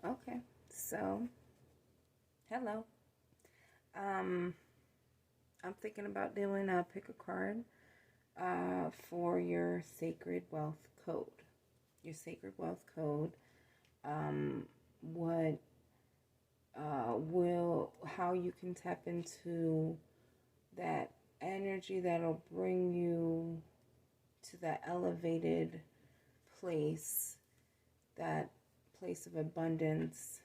Okay, so hello. I'm thinking about doing a pick a card for your sacred wealth code. Your sacred wealth code. What how you can tap into that energy that'll bring you to that elevated place, that place of abundance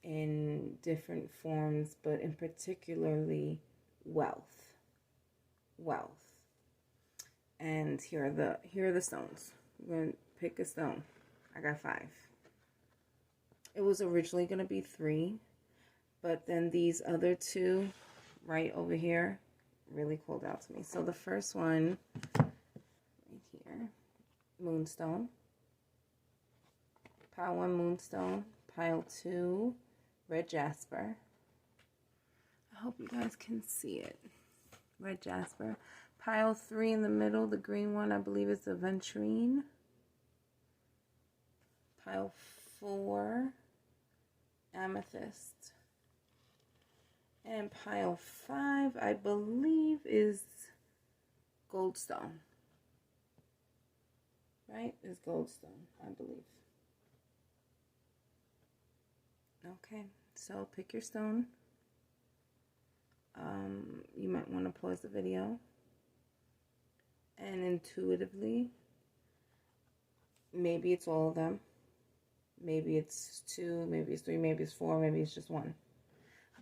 in different forms, but in particularly wealth. Wealth. And here are the stones. I'm gonna pick a stone. I got 5. It was originally gonna be 3, but then these other 2 right over here really called out to me. So the first one right here, moonstone. Pile 1, moonstone. Pile 2, red jasper. I hope you guys can see it. Red jasper. Pile 3 in the middle, the green one, I believe is aventurine. Pile 4, amethyst. And pile 5, I believe, is goldstone. Right? Is goldstone, I believe. Okay, so pick your stone. You might want to pause the video and intuitively, maybe it's all of them, maybe it's 2, maybe it's 3, maybe it's 4, maybe it's just 1,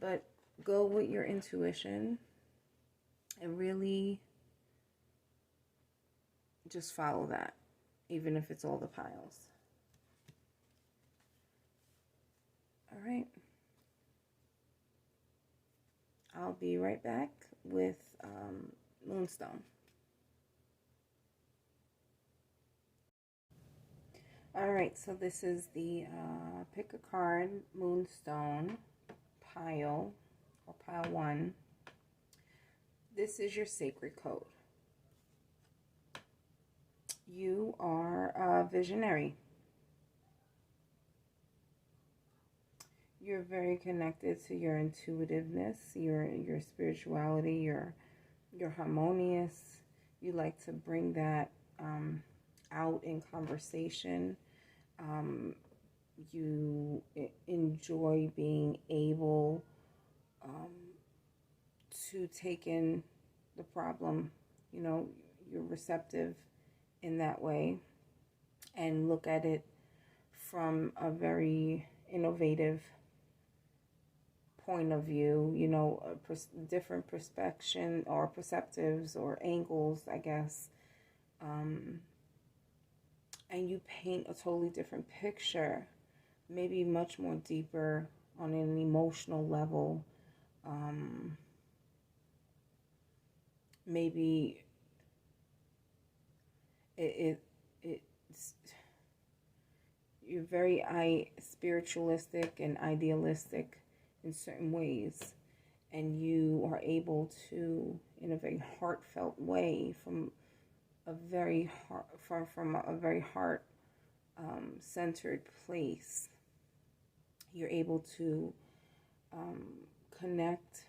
but go with your intuition and really just follow that, even if it's all the piles. All right, I'll be right back with moonstone. All right, so this is the pick a card moonstone pile, or pile 1. This is your sacred code. You are a visionary. You're very connected to your intuitiveness, your spirituality. You're harmonious. You like to bring that out in conversation. You enjoy being able to take in the problem. You know, you're receptive in that way and look at it from a very innovative point of view, you know, different perspective or perceptives or angles, I guess. And you paint a totally different picture, maybe much more deeper on an emotional level. Maybe it's you're very spiritualistic and idealistic in certain ways, and you are able to, in a very heartfelt way, from a very heart centered place, you're able to connect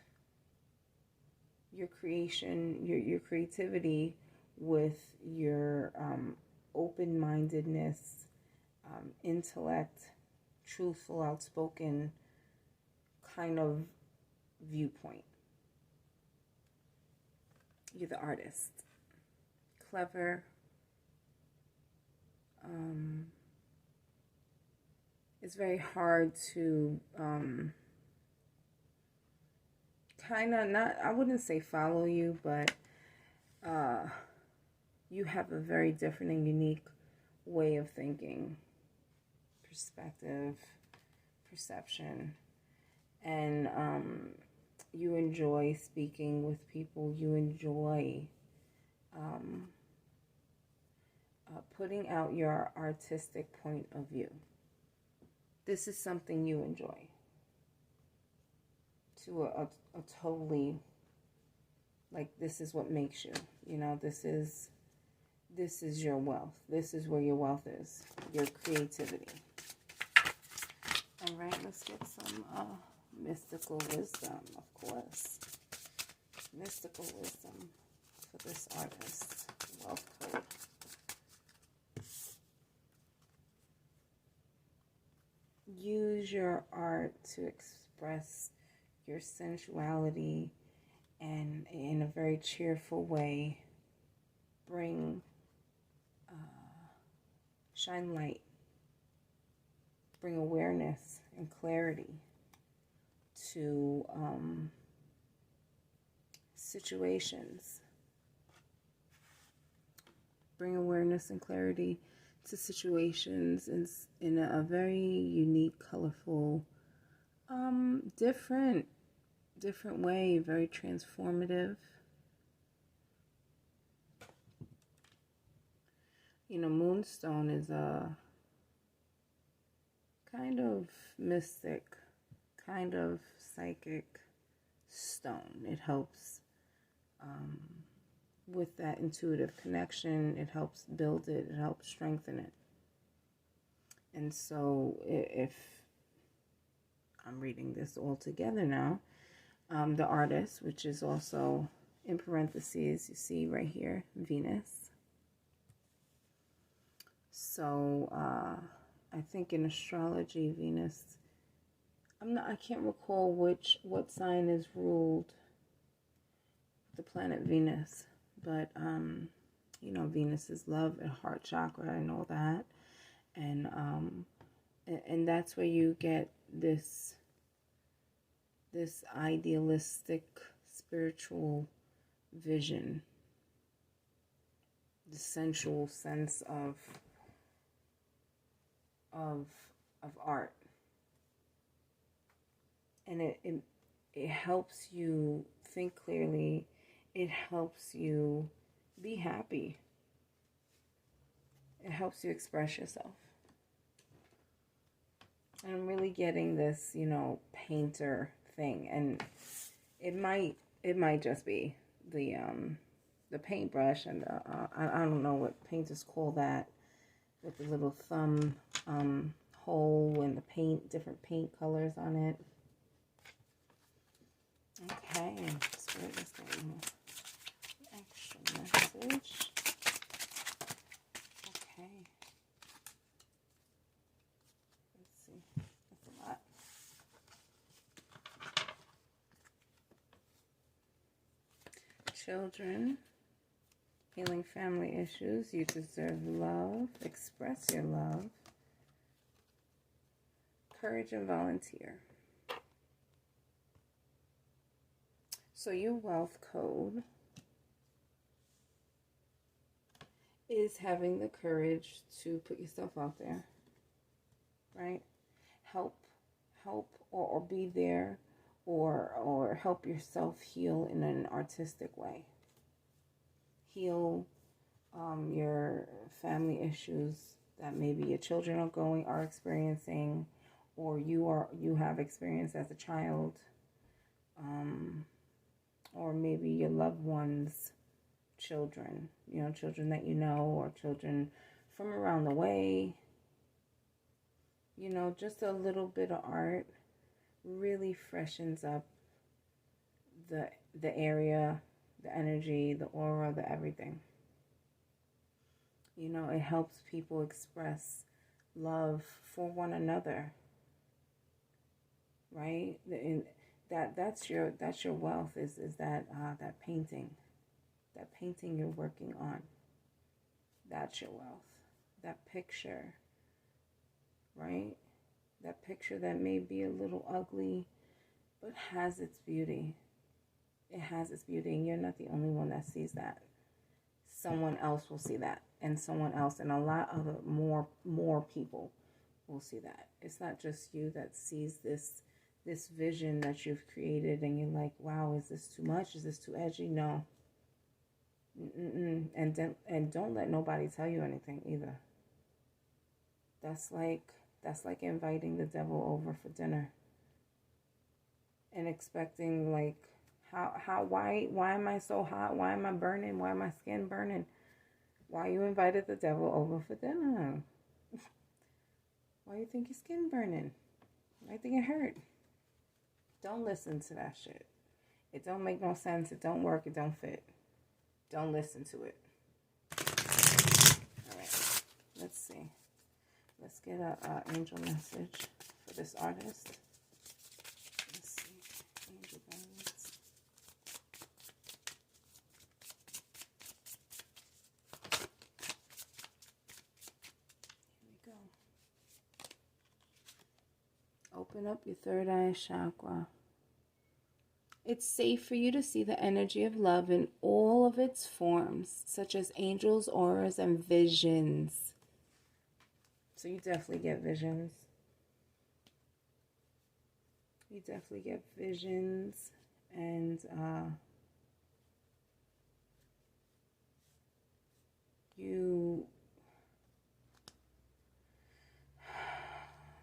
your creation, your creativity with your open-mindedness, intellect, truthful, outspoken kind of viewpoint. You're the artist. Clever. It's very hard to kind of not, I wouldn't say follow you, but you have a very different and unique way of thinking, perspective, perception, and you enjoy speaking with people. You enjoy putting out your artistic point of view. This is something you enjoy to a totally, like, this is what makes you, you know, this is your wealth. This is where your wealth is, your creativity. Let's get some mystical wisdom, of course. Mystical wisdom for this artist. Wealth code. Use your art to express your sensuality and in a very cheerful way bring shine light, bring awareness and clarity to situations. Bring awareness and clarity to situations in a very unique, colorful, different way, very transformative. You know, moonstone is a kind of mystic, kind of psychic stone. It helps with that intuitive connection. It helps build it. It helps strengthen it. And so if I'm reading this all together now, the artist, which is also in parentheses, you see right here, Venus. So I think in astrology, Venus, I can't recall what sign is ruled the planet Venus, but you know, Venus is love and heart chakra and all that, and that's where you get this idealistic spiritual vision, the sensual sense of art, and it helps you think clearly. It helps you be happy. It helps you express yourself. And I'm really getting this, you know, painter thing, and it might just be the paintbrush and I don't know what painters call that, with the little thumb hole and the paint, different paint colors on it. Okay, Spirit is getting an extra message. Okay. Let's see. That's a lot. Children, healing family issues. You deserve love. Express your love. Courage and volunteer. So your wealth code is having the courage to put yourself out there, right? Help or be there, or help yourself heal in an artistic way. Heal your family issues that maybe your children are experiencing, or you have experienced as a child, or maybe your loved ones' children, you know, children that you know, or children from around the way. You know, just a little bit of art really freshens up the area, the energy, the aura, the everything. You know, it helps people express love for one another, right? That's your wealth, is that that painting you're working on. That's your wealth. That picture, right? That picture that may be a little ugly, but has its beauty. It has its beauty, and you're not the only one that sees that. Someone else will see that, and someone else, and a lot of more people will see that. It's not just you that sees this vision that you've created, and you're like, wow, is this too much? Is this too edgy? No. And don't let nobody tell you anything either. That's like inviting the devil over for dinner and expecting, like, why am I so hot? Why am I burning? Why am my skin burning? Why you invited the devil over for dinner? Why you think your skin burning? I think it hurt. Don't listen to that shit. It don't make no sense. It don't work. It don't fit. Don't listen to it. All right. Let's see. Let's get a angel message for this artist. Let's see. Angel guidance. Here we go. Open up your third eye chakra. It's safe for you to see the energy of love in all of its forms, such as angels, auras, and visions. So you definitely get visions. You definitely get visions, and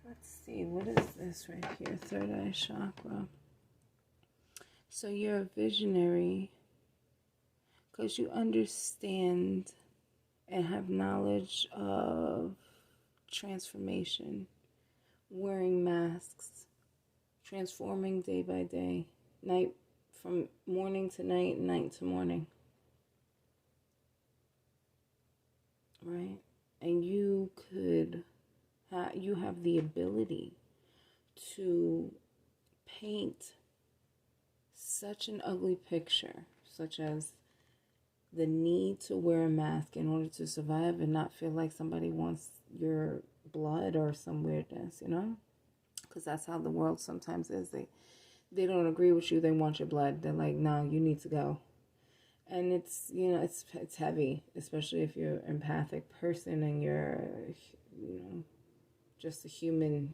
let's see, what is this right here? Third eye chakra. So you're a visionary because you understand and have knowledge of transformation, wearing masks, transforming day by day, night from morning to night, night to morning. Right? And you have the ability to paint such an ugly picture, such as the need to wear a mask in order to survive and not feel like somebody wants your blood or some weirdness, you know? Because that's how the world sometimes is. They don't agree with you. They want your blood. They're like, no, you need to go. And it's, you know, it's heavy, especially if you're an empathic person and you're, you know, just a humane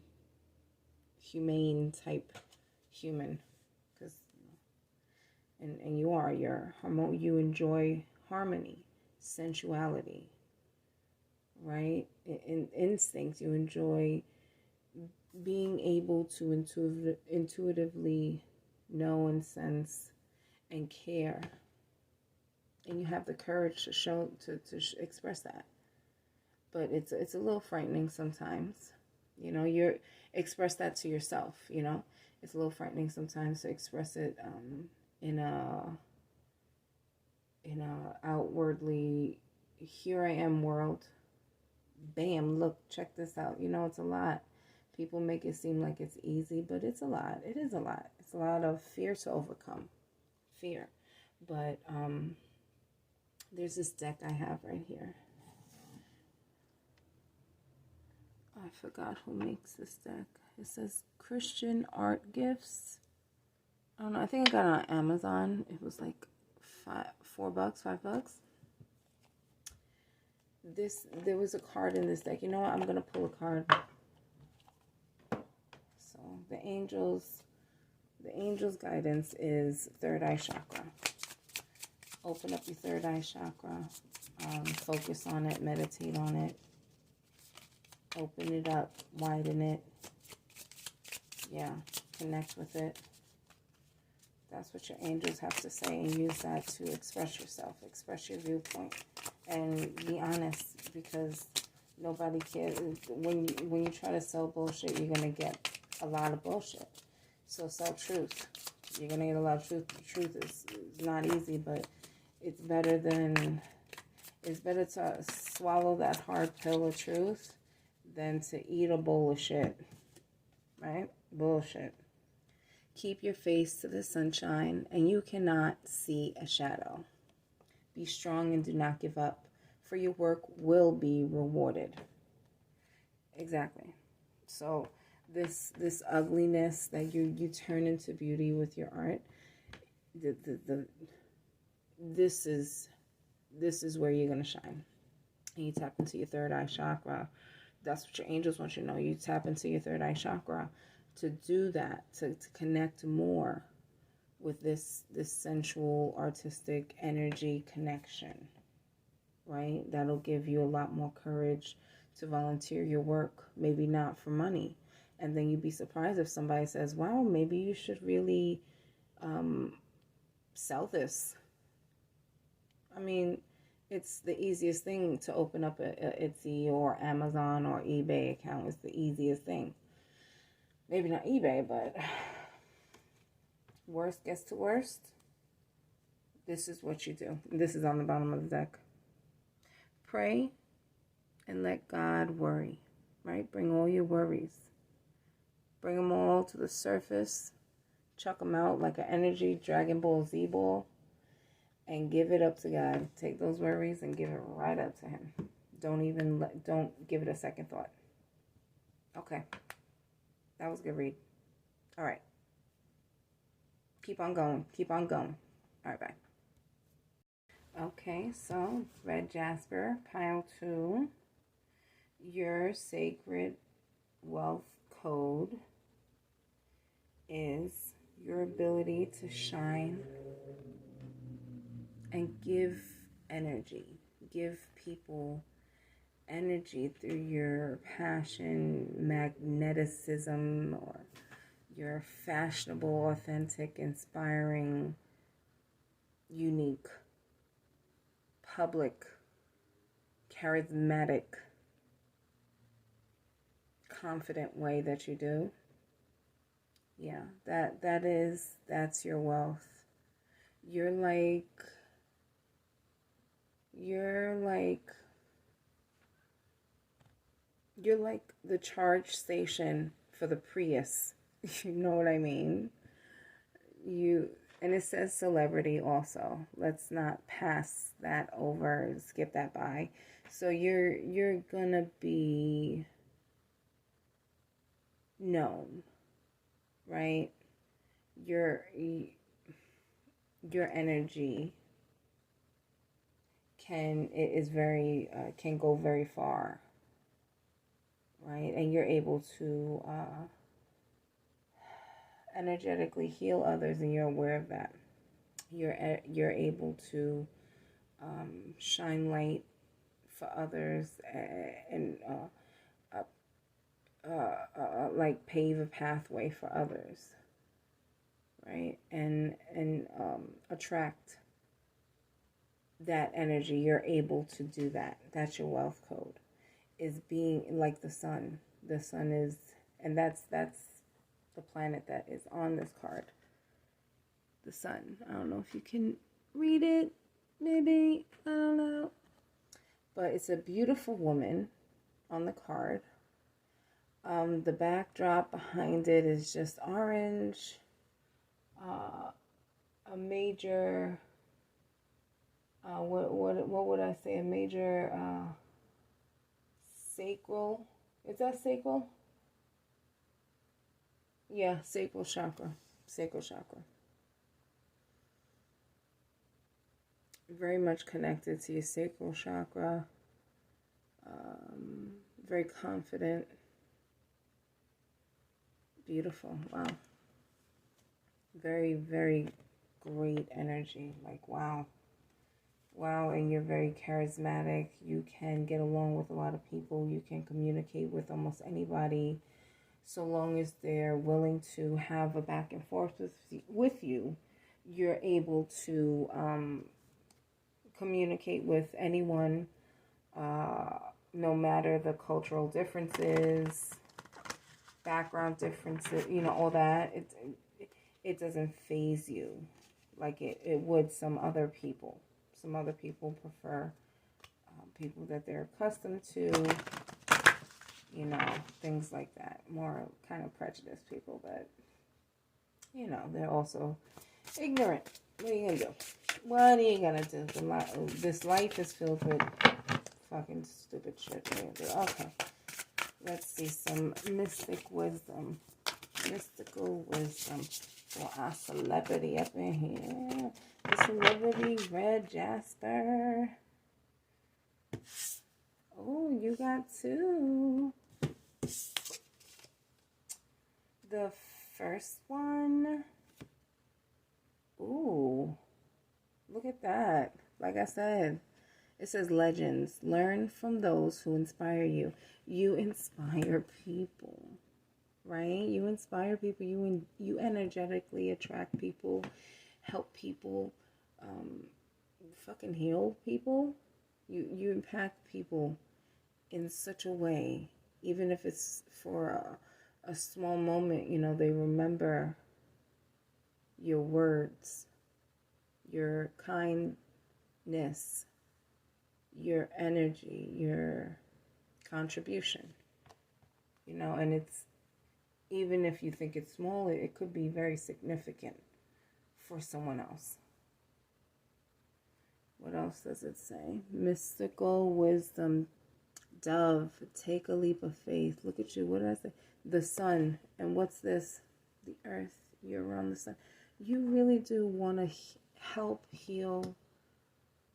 type human. Because, and you enjoy harmony, sensuality, right? In instincts, you enjoy being able to intuitively know and sense and care, and you have the courage to show to express that. But it's a little frightening sometimes, you know. You express that to yourself, you know. It's a little frightening sometimes to express it in a outwardly, here I am world, bam, look, check this out, you know. It's a lot. People make it seem like it's easy, but it's a lot. It is a lot. It's a lot of fear to overcome. Fear. But there's this deck I have right here. I forgot who makes this deck. It says Christian Art Gifts. I don't know. I think I got it on Amazon. It was like $5. There was a card in this deck. You know what? I'm gonna pull a card. So the angels guidance is third eye chakra. Open up your third eye chakra. Focus on it. Meditate on it. Open it up. Widen it. Yeah. Connect with it. That's what your angels have to say, and use that to express yourself, express your viewpoint, and be honest, because nobody cares. When you try to sell bullshit, you're gonna get a lot of bullshit. So sell truth. You're gonna get a lot of truth. Truth is not easy, but it's better to swallow that hard pill of truth than to eat a bowl of shit. Right? Bullshit. Keep your face to the sunshine, and you cannot see a shadow. Be strong and do not give up, for your work will be rewarded. Exactly. So this ugliness that you turn into beauty with your art, this is where you're gonna shine. And you tap into your third eye chakra. That's what your angels want you to know. You tap into your third eye chakra to do that, to connect more with this sensual, artistic energy connection, right? That'll give you a lot more courage to volunteer your work, maybe not for money. And then you'd be surprised if somebody says, wow, maybe you should really sell this. I mean, it's the easiest thing to open up a Etsy or Amazon or eBay account. It's the easiest thing. maybe not eBay, but worst gets to worst, this is what you do. This is on the bottom of the deck. Pray and let God worry, right? Bring all your worries. Bring them all to the surface. Chuck them out like an energy Dragon Ball Z ball. And give it up to God. Take those worries and give it right up to Him. Don't give it a second thought. Okay. That was a good read. All right. Keep on going. Keep on going. All right, bye. Okay, so Red Jasper, pile 2. Your sacred wealth code is your ability to shine and give energy. Give people energy through your passion, magneticism, or your fashionable, authentic, inspiring, unique, public, charismatic, confident way that you do. Yeah, that's your wealth. You're like the charge station for the Prius. You know what I mean? And it says celebrity also. Let's not pass that over, skip that by. So you're gonna be known, right? Your energy can go very far, right? And you're able to energetically heal others, and you're aware of that. You're able to shine light for others and like pave a pathway for others, right? And attract that energy. You're able to do that. That's your wealth code, is being like the sun. The sun is, and that's the planet that is on this card. The sun. I don't know if you can read it, maybe, I don't know. But it's a beautiful woman on the card. The backdrop behind it is just orange. A major, what would I say? A major sacral. Is that sacral? Yeah, sacral chakra. Sacral chakra. Very much connected to your sacral chakra. Very confident. Beautiful. Wow. Very, very great energy. Like, wow. Wow, and you're very charismatic. You can get along with a lot of people. You can communicate with almost anybody, so long as they're willing to have a back and forth with you. You're able to communicate with anyone, no matter the cultural differences, background differences, all that. It doesn't faze you like it would some other people. Some other people prefer people that they're accustomed to, things like that. More kind of prejudiced people, but, they're also ignorant. What are you going to do? What are you going to do? This life is filled with fucking stupid shit. Okay. Let's see some mystic wisdom. Mystical wisdom for our celebrity up in here. The celebrity, Red Jasper. Oh, you got 2. The first one. Ooh, look at that. Like I said, it says legends. Learn from those who inspire you. You inspire people, right? You inspire people. You energetically attract people, help people, fucking heal people. You impact people in such a way, even if it's for a small moment, they remember your words, your kindness, your energy, your contribution, and it's, even if you think it's small, it could be very significant for someone else. What else does it say? Mystical wisdom, dove, take a leap of faith. Look at you. What did I say? The sun. And what's this? The earth. You're around the sun. You really do want to help heal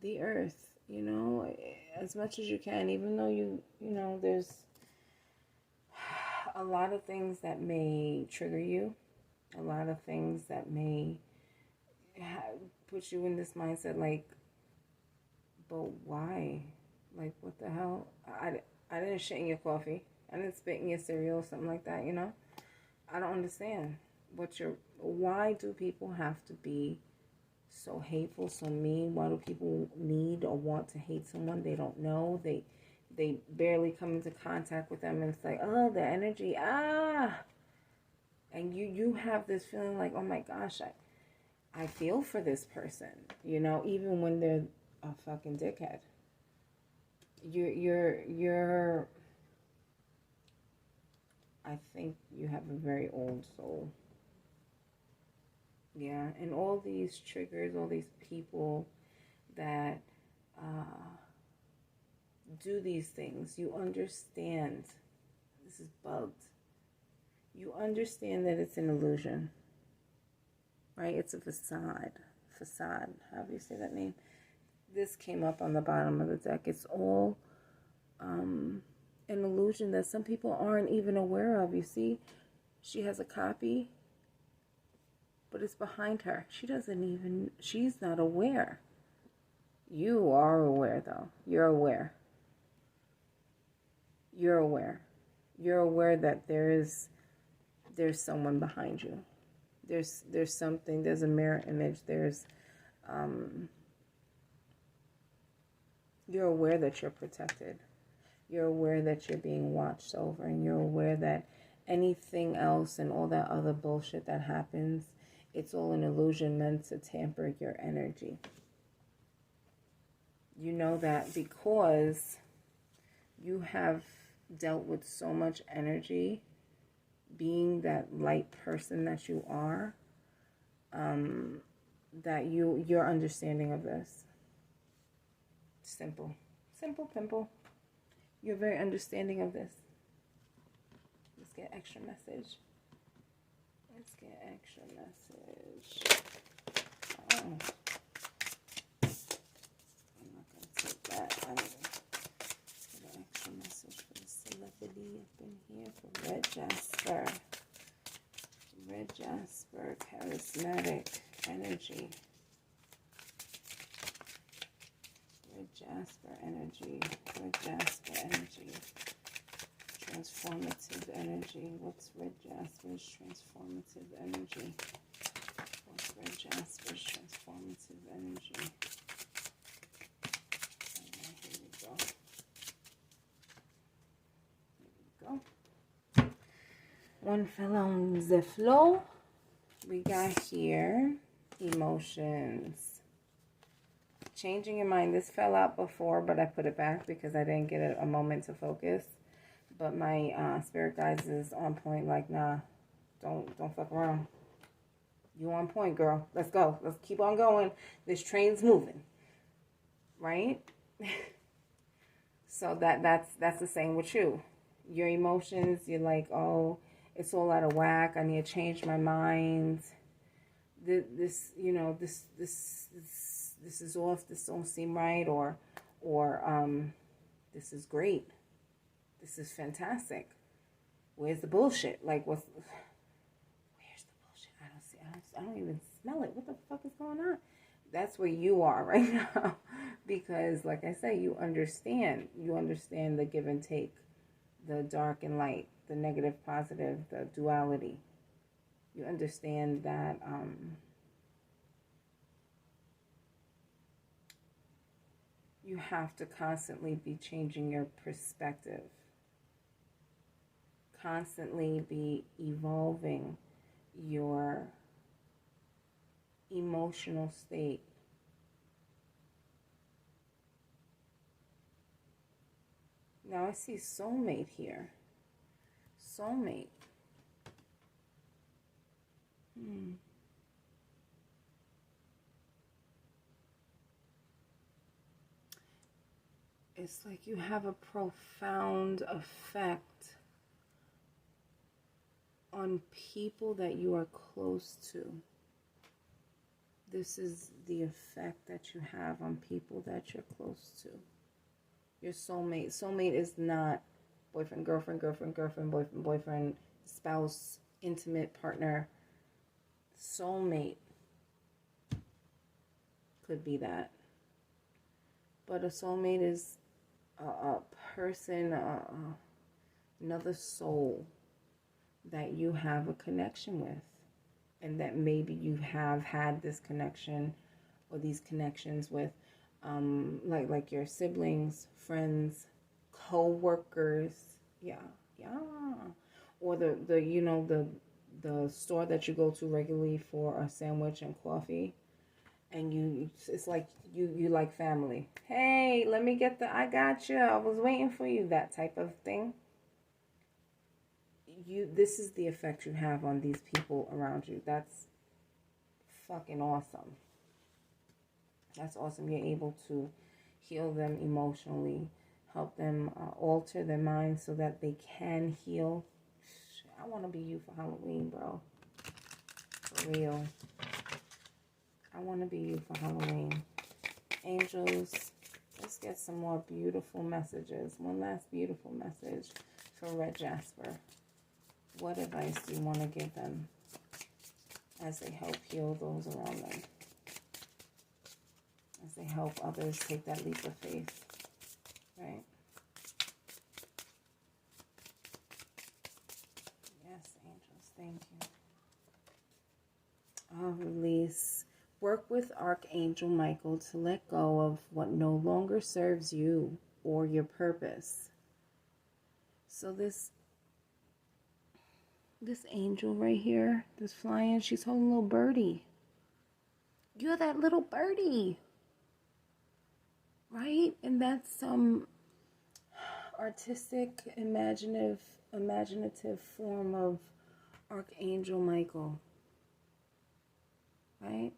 the earth, as much as you can, even though there's a lot of things that may trigger you, a lot of things that may put you in this mindset, like, but why? Like, what the hell? I didn't shit in your coffee. I didn't spit in your cereal or something like that, I don't understand. Why do people have to be so hateful, so mean? Why do people need or want to hate someone they don't know? They barely come into contact with them, and it's like, oh, the energy, and you have this feeling like, oh my gosh, I feel for this person, even when they're a fucking dickhead. You're I think you have a very old soul. Yeah, and all these triggers, all these people that do these things, you understand, this is bugged, you understand that it's an illusion, right? It's a facade, however you say that name. This came up on the bottom of the deck. It's all an illusion that some people aren't even aware of. You see, she has a copy, but it's behind her. She's not aware. You are aware, though. You're aware. You're aware. You're aware that there's someone behind you. There's something, there's a mirror image, you're aware that you're protected. You're aware that you're being watched over, and you're aware that anything else and all that other bullshit that happens, it's all an illusion meant to tamper your energy. You know that because you have dealt with so much energy, being that light person that you are, that your understanding of this. Simple pimple. You're very understanding of this. Let's get extra message. Oh. I'm not going to take that. I'm going to get an extra message for the celebrity up in here for Red Jasper. Red Jasper, charismatic energy. Red Jasper energy. Transformative energy. What's Red Jasper's transformative energy? What's Red Jasper's transformative energy? Here we go. One fell on the floor. We got here emotions. Changing your mind. This fell out before, but I put it back because I didn't get a moment to focus. But my spirit guides is on point. Like, nah, don't fuck around. You on point, girl. Let's go. Let's keep on going. This train's moving, right? So that's the same with you. Your emotions. You're like, oh, it's all out of whack. I need to change my mind. This is off. This don't seem right. Or this is great. This is fantastic. Where's the bullshit? Like, where's the bullshit? I don't even smell it. What the fuck is going on? That's where you are right now. Because, like I say, you understand the give and take, the dark and light, the negative, positive, the duality. You understand that you have to constantly be changing your perspective. constantly be evolving your emotional state. Now I see soulmate here. Soulmate. It's like you have a profound effect on people that you are close to. This is the effect that you have on people that you're close to. Your soulmate. Soulmate is not boyfriend, girlfriend, girlfriend, girlfriend, boyfriend, boyfriend, spouse, intimate partner. Soulmate could be that. But a soulmate is a person, another soul that you have a connection with, and that maybe you have had this connection or these connections with, like your siblings, friends, co-workers, yeah, or the store that you go to regularly for a sandwich and coffee, and it's like you like family. Hey, let me get I got you. I was waiting for you. That type of thing. This is the effect you have on these people around you. That's fucking awesome. That's awesome. You're able to heal them emotionally, help them alter their minds so that they can heal. I want to be you for Halloween, bro. For real. I want to be you for Halloween. Angels, let's get some more beautiful messages. One last beautiful message for Red Jasper. What advice do you want to give them as they help heal those around them? As they help others take that leap of faith, right? Yes, angels, thank you. I'll release. Work with Archangel Michael to let go of what no longer serves you or your purpose. So this angel right here, this flying, she's holding a little birdie. You're that little birdie. Right? And that's some artistic, imaginative form of Archangel Michael. Right?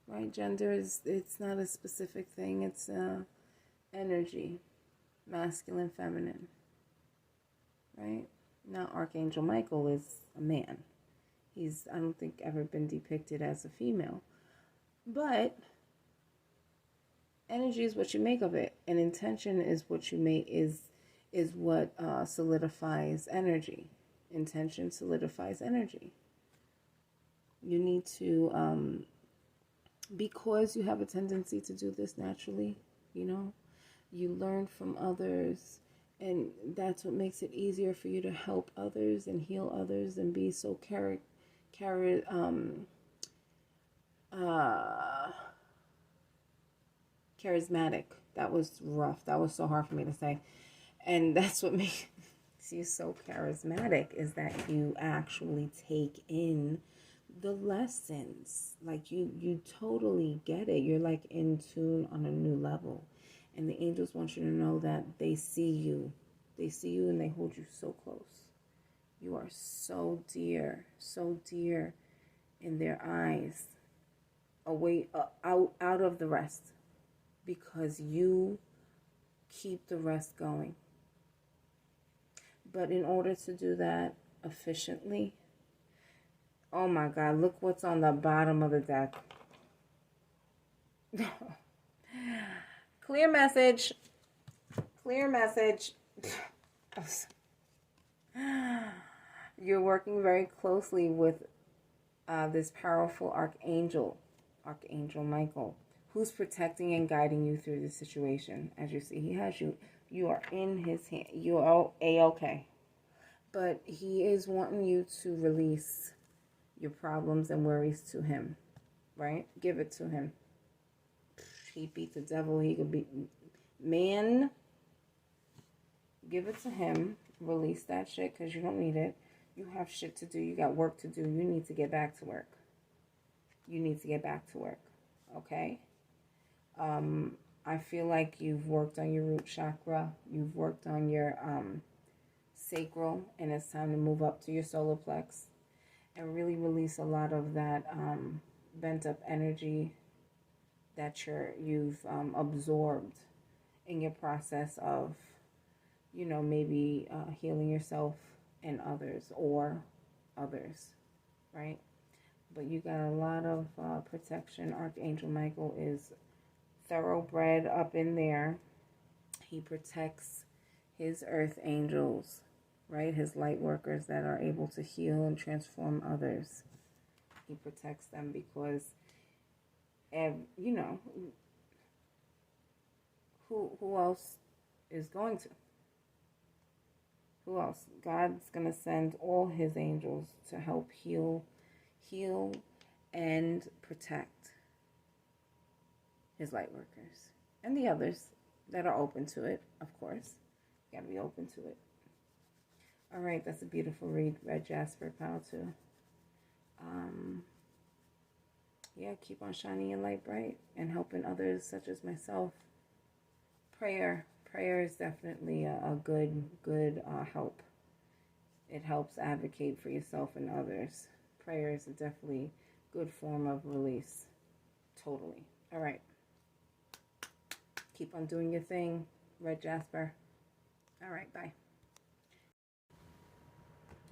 Right? Gender it's not a specific thing. It's energy. Masculine, feminine. Right? Now, Archangel Michael is a man. He's, I don't think, ever been depicted as a female. But energy is what you make of it, and intention is what you make, is what solidifies energy. Intention solidifies energy. You need to, because you have a tendency to do this naturally, you learn from others. And that's what makes it easier for you to help others and heal others and be so charismatic. That was rough. That was so hard for me to say. And that's what makes you so charismatic, is that you actually take in the lessons. Like you totally get it. You're like in tune on a new level. And the angels want you to know that they see you. They see you and they hold you so close. You are so dear in their eyes. Away, out of the rest. Because you keep the rest going. But in order to do that efficiently, oh my God, look what's on the bottom of the deck. Clear message. Clear message. You're working very closely with this powerful Archangel Michael, who's protecting and guiding you through this situation. As you see, he has you. You are in his hand. You are A-okay. But he is wanting you to release your problems and worries to him. Right? Give it to him. He beat the devil. He could beat man. Give it to him. Release that shit because you don't need it. You have shit to do. You got work to do. You need to get back to work. You need to get back to work. Okay? I feel like you've worked on your root chakra. You've worked on your sacral. And it's time to move up to your solar plex. And really release a lot of that bent up energy that you've absorbed in your process of, you know, maybe healing yourself and others or others, right? But you got a lot of protection. Archangel Michael is thoroughbred up in there. He protects his earth angels, right? His light workers that are able to heal and transform others. He protects them because, you know, who else is going to? Who else? God's going to send all his angels to help heal and protect his light workers. And the others that are open to it, of course. You got to be open to it. All right, that's a beautiful read, Red Jasper, Pile 2. Yeah, keep on shining your light bright and helping others such as myself. Prayer is definitely a good help. It helps advocate for yourself and others. Prayer is a definitely good form of release. Totally. All right. Keep on doing your thing, Red Jasper. All right, bye.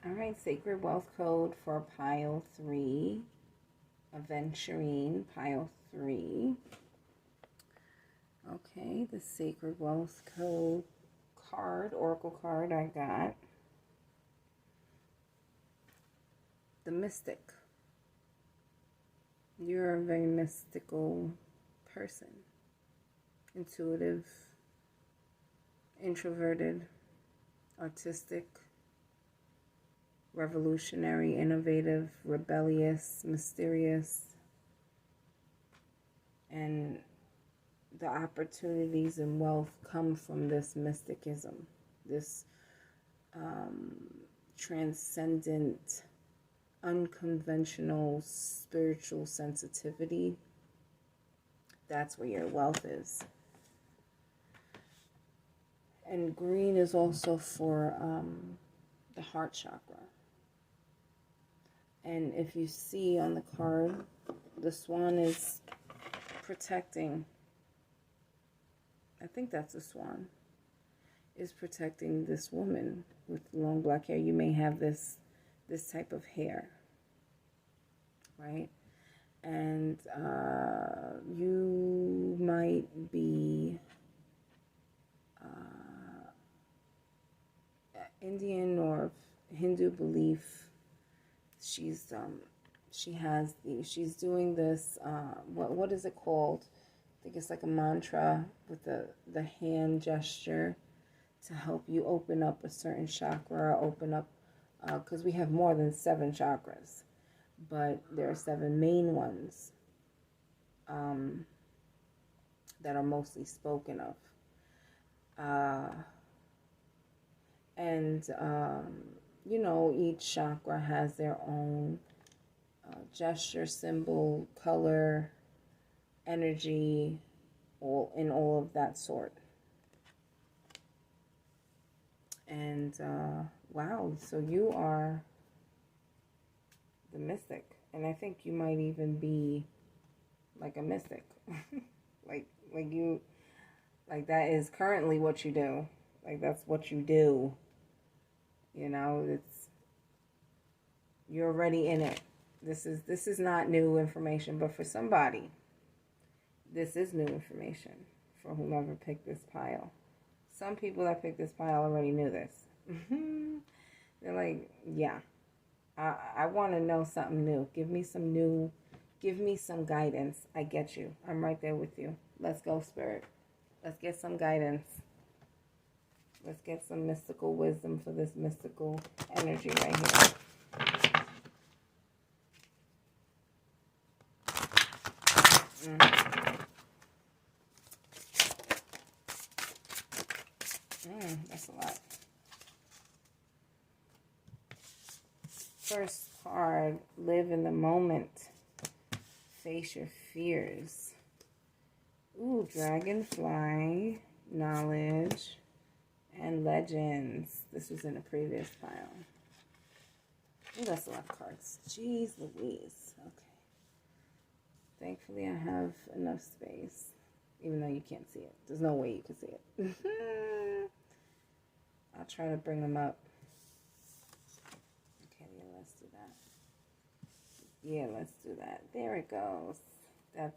All right, Sacred Wealth Code for Pile 3. Aventurine, Pile 3. Okay, the Sacred Wealth Code card, Oracle card I got. The Mystic. You're a very mystical person. Intuitive, introverted, artistic, revolutionary, innovative, rebellious, mysterious, and the opportunities and wealth come from this mysticism, this transcendent, unconventional spiritual sensitivity. That's where your wealth is. And green is also for the heart chakra. And if you see on the card, the swan is protecting, I think that's a swan, is protecting this woman with long black hair. You may have this type of hair, right? And you might be Indian or Hindu belief. She's doing this, what is it called? I think it's like a mantra with the hand gesture to help you open up a certain chakra, open up, because we have more than 7 chakras, but there are 7 main ones that are mostly spoken of. You know, each chakra has their own gesture, symbol, color, energy, all of that sort. And wow, so you are the mystic, and I think you might even be like a mystic, like you, like that is currently what you do, like that's what you do. You know, you're already in it. This is not new information, but for somebody, this is new information for whomever picked this pile. Some people that picked this pile already knew this. They're like, yeah, I want to know something new. Give me some guidance. I get you. I'm right there with you. Let's go, Spirit. Let's get some guidance. Let's get some mystical wisdom for this mystical energy right here. That's a lot. first card, live in the moment. Face your fears. Ooh, dragonfly, knowledge, and legends. This was in a previous pile. Ooh, that's a lot of cards. Jeez Louise. Okay. Thankfully, I have enough space. Even though you can't see it. There's no way you can see it. I'll try to bring them up. Okay, yeah, let's do that. Yeah, let's do that. There it goes. That's,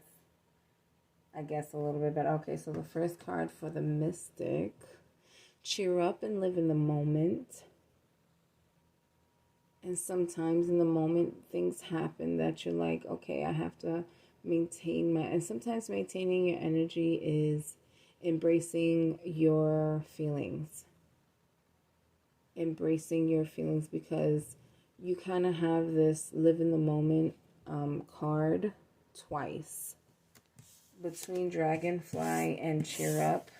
I guess, a little bit better. Okay, so the first card for the Mystic. Cheer up and live in the moment. And sometimes in the moment, things happen that you're like, okay, I have to maintain my... And sometimes maintaining your energy is embracing your feelings. Embracing your feelings, because you kind of have this live in the moment card twice. Between Dragonfly and Cheer Up,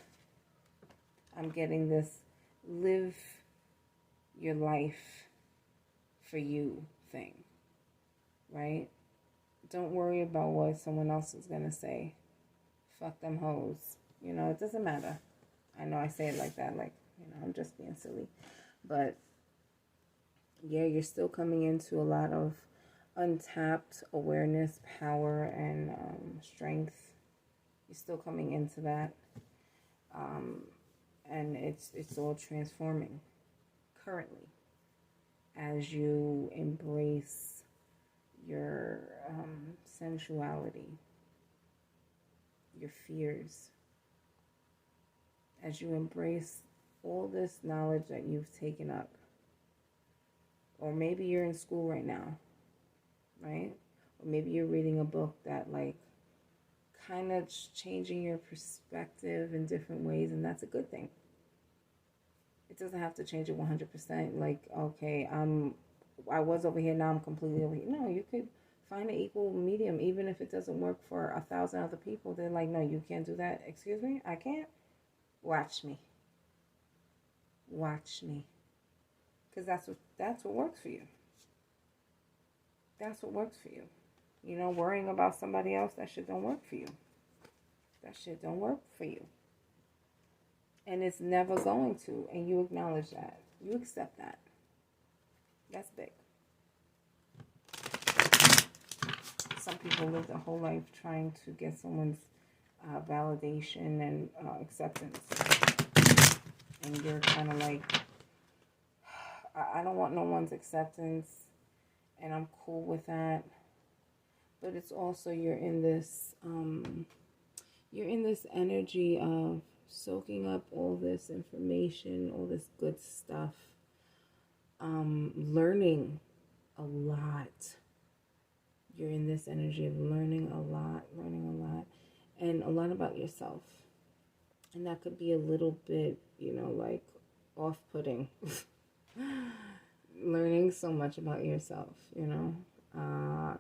I'm getting this live your life for you thing, right? Don't worry about what someone else is going to say. Fuck them hoes. You know, it doesn't matter. I know I say it like that, like, you know, I'm just being silly. But, yeah, you're still coming into a lot of untapped awareness, power, and strength. You're still coming into that. And it's all transforming currently as you embrace your sensuality, your fears, as you embrace all this knowledge that you've taken up. Or maybe you're in school right now, right? Or maybe you're reading a book that, like, kind of changing your perspective in different ways, and that's a good thing. It doesn't have to change it 100%. Like, okay, I was over here, now I'm completely over here. No, you could find an equal medium, even if it doesn't work for 1,000 other people. They're like, no, you can't do that. Excuse me, I can't. Watch me. Watch me. Because that's what works for you. That's what works for you. You know, worrying about somebody else, that shit don't work for you. That shit don't work for you. And it's never going to. And you acknowledge that. You accept that. That's big. Some people live their whole life trying to get someone's validation and acceptance. And you're kind of like, I don't want no one's acceptance. And I'm cool with that. But it's also you're in this energy of soaking up all this information, all this good stuff, learning a lot. You're in this energy of learning a lot, and a lot about yourself. And that could be a little bit, you know, like off-putting. Learning so much about yourself, you know.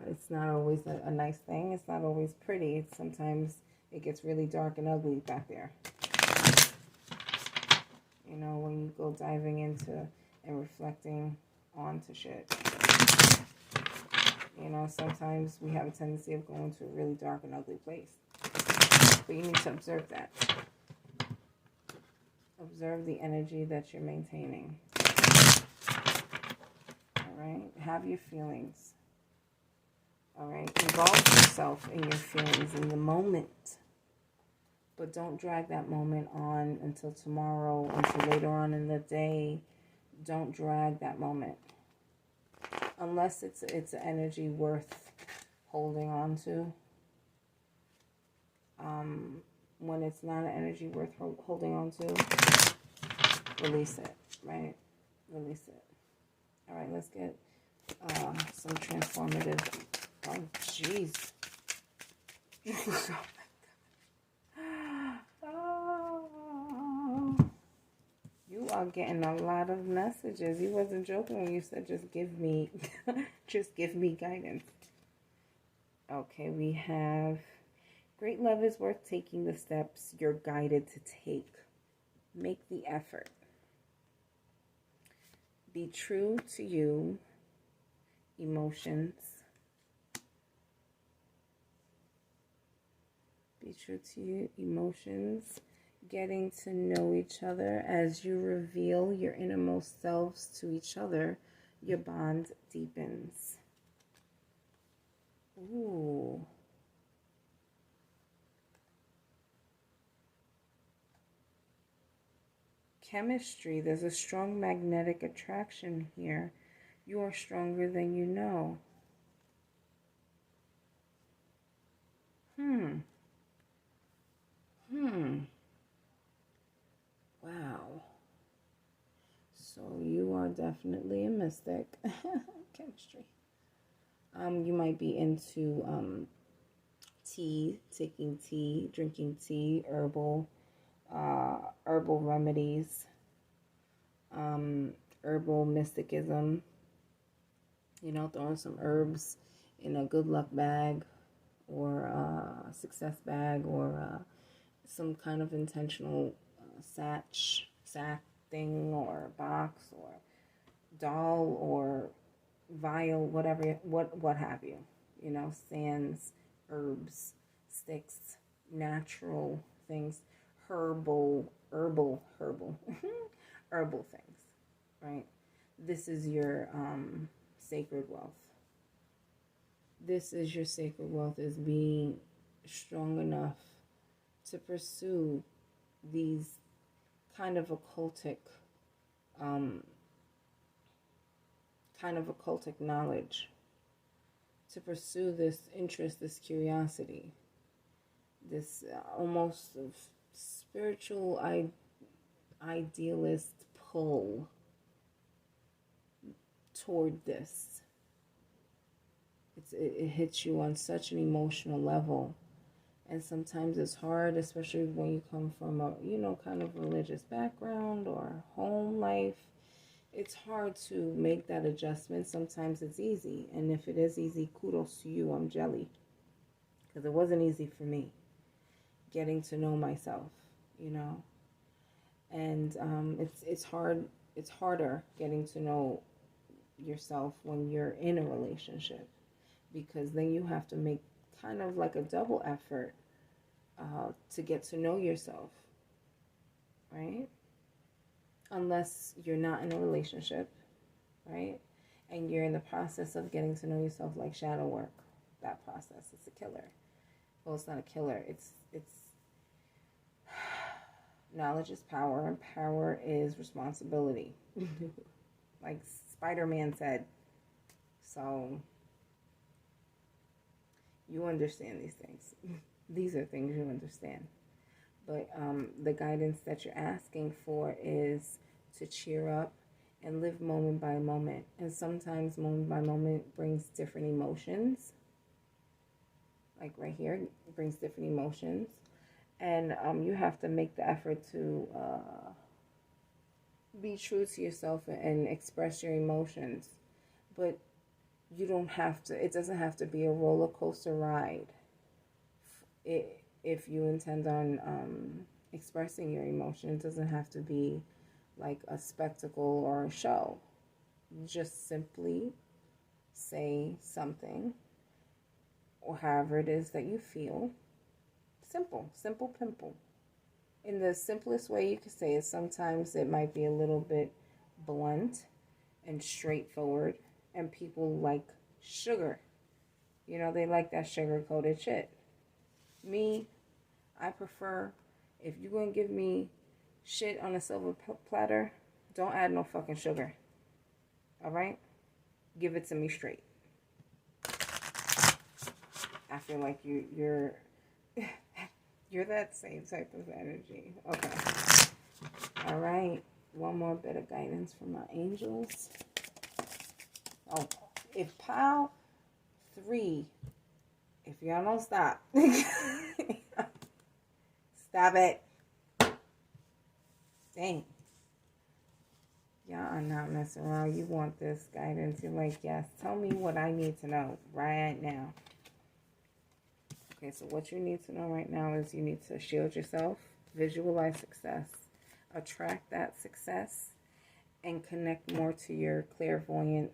It's not always a nice thing. It's not always pretty. Sometimes it gets really dark and ugly back there. You know, when you go diving into and reflecting onto shit. You know, sometimes we have a tendency of going to a really dark and ugly place. But you need to observe that. Observe the energy that you're maintaining. Alright? Have your feelings. Alright? Involve yourself in your feelings in the moment. But don't drag that moment on until tomorrow, until later on in the day. Don't drag that moment. Unless it's an energy worth holding on to. When it's not an energy worth holding on to, release it, right? Release it. All right, let's get some transformative. Oh, jeez. Oh, you are getting a lot of messages. You wasn't joking when you said just give me guidance. Okay, we have great love is worth taking the steps you're guided to take. Make the effort. Be true to you emotions. Be true to your emotions. Getting to know each other as you reveal your innermost selves to each other, your bond deepens. Ooh. Chemistry. There's a strong magnetic attraction here. You are stronger than you know. Wow. So you are definitely a mystic. Chemistry. You might be into tea, taking tea, drinking tea, herbal remedies, herbal mysticism. You know, throwing some herbs in a good luck bag or a success bag or some kind of intentional sack thing or box or doll or vial, whatever, what have you. You know, sands, herbs, sticks, natural things, herbal, herbal things, right? This is your sacred wealth. This is your sacred wealth, is being strong enough to pursue these kind of occultic knowledge, to pursue this interest, this curiosity, this almost spiritual idealist pull toward this. It hits you on such an emotional level. And sometimes it's hard, especially when you come from a, kind of religious background or home life. It's hard to make that adjustment. Sometimes it's easy. And if it is easy, kudos to you. I'm jelly. Because it wasn't easy for me. Getting to know myself, And it's hard. It's harder getting to know yourself when you're in a relationship. Because then you have to make kind of like a double effort to get to know yourself, right? Unless you're not in a relationship, right? And you're in the process of getting to know yourself, like shadow work. That process, it's a killer. Well, it's not a killer. It's knowledge is power, and power is responsibility. Like Spider-Man said. So you understand these things. These are things you understand. But the guidance that you're asking for is to cheer up and live moment by moment. And sometimes moment by moment brings different emotions. Like right here, it brings different emotions. And you have to make the effort to be true to yourself and express your emotions. But you don't have to, it doesn't have to be a roller coaster ride. If you intend on expressing your emotion, it doesn't have to be like a spectacle or a show. Just simply say something, or however it is that you feel. Simple pimple. In the simplest way you could say it. Sometimes it might be a little bit blunt and straightforward, and people like sugar. They like that sugar-coated shit. Me, I prefer, if you're going to give me shit on a silver platter, don't add no fucking sugar. Alright? Give it to me straight. I feel like you're you're that same type of energy. Okay. Alright. One more bit of guidance from my angels. Oh, if pile 3, if y'all don't stop. Stop it. Dang. Y'all are not messing around. You want this guidance. You're like, yes, tell me what I need to know right now. Okay, so what you need to know right now is you need to shield yourself, visualize success, attract that success, and connect more to your clairvoyant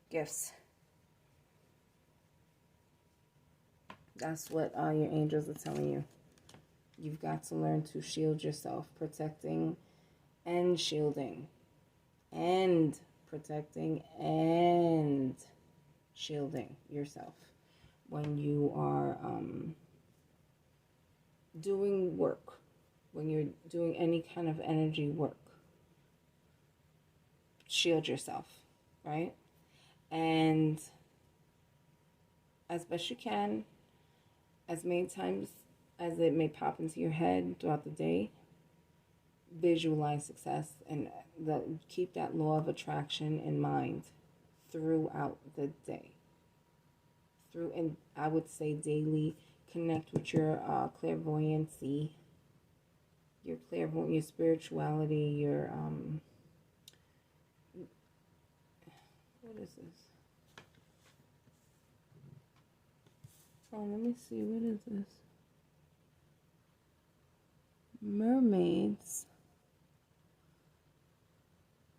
gifts. That's what your angels are telling you. You've got to learn to shield yourself, protecting and shielding, and protecting and shielding yourself when you are doing work, when you're doing any kind of energy work. Shield yourself, right? And as best you can, as many times as it may pop into your head throughout the day, visualize success and keep that law of attraction in mind throughout the day. And I would say daily, connect with your clairvoyancy, your spirituality, your what is this? Oh, let me see. What is this? Mermaids.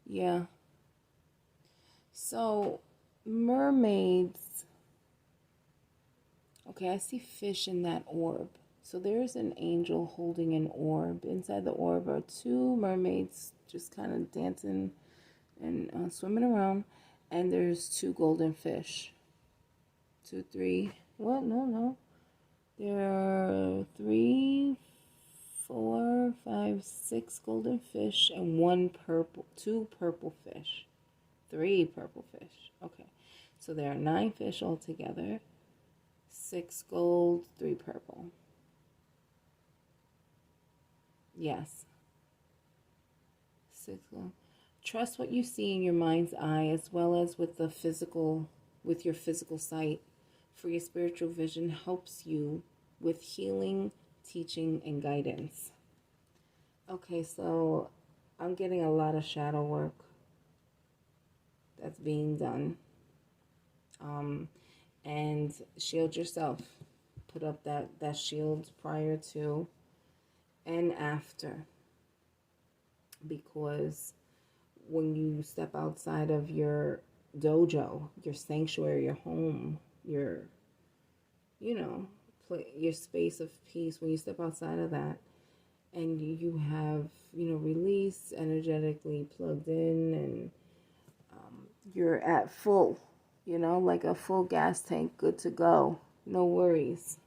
Yeah. So, mermaids. Okay, I see fish in that orb. So there's an angel holding an orb. Inside the orb are two mermaids just kind of dancing and swimming around. And there's two golden fish. 2, 3. What? No. There are 3, 4, 5, 6 golden fish and two purple fish. 3 purple fish. Okay. So there are 9 fish altogether. 6 gold, 3 purple. Yes. 6 gold. Trust what you see in your mind's eye as well as with your physical sight. For your spiritual vision helps you with healing, teaching, and guidance. Okay, so I'm getting a lot of shadow work that's being done. And shield yourself. Put up that shield prior to and after. Because when you step outside of your dojo, your sanctuary, your home, your space of peace, when you step outside of that and you have, release, energetically plugged in, and you're at full, like a full gas tank, good to go, no worries.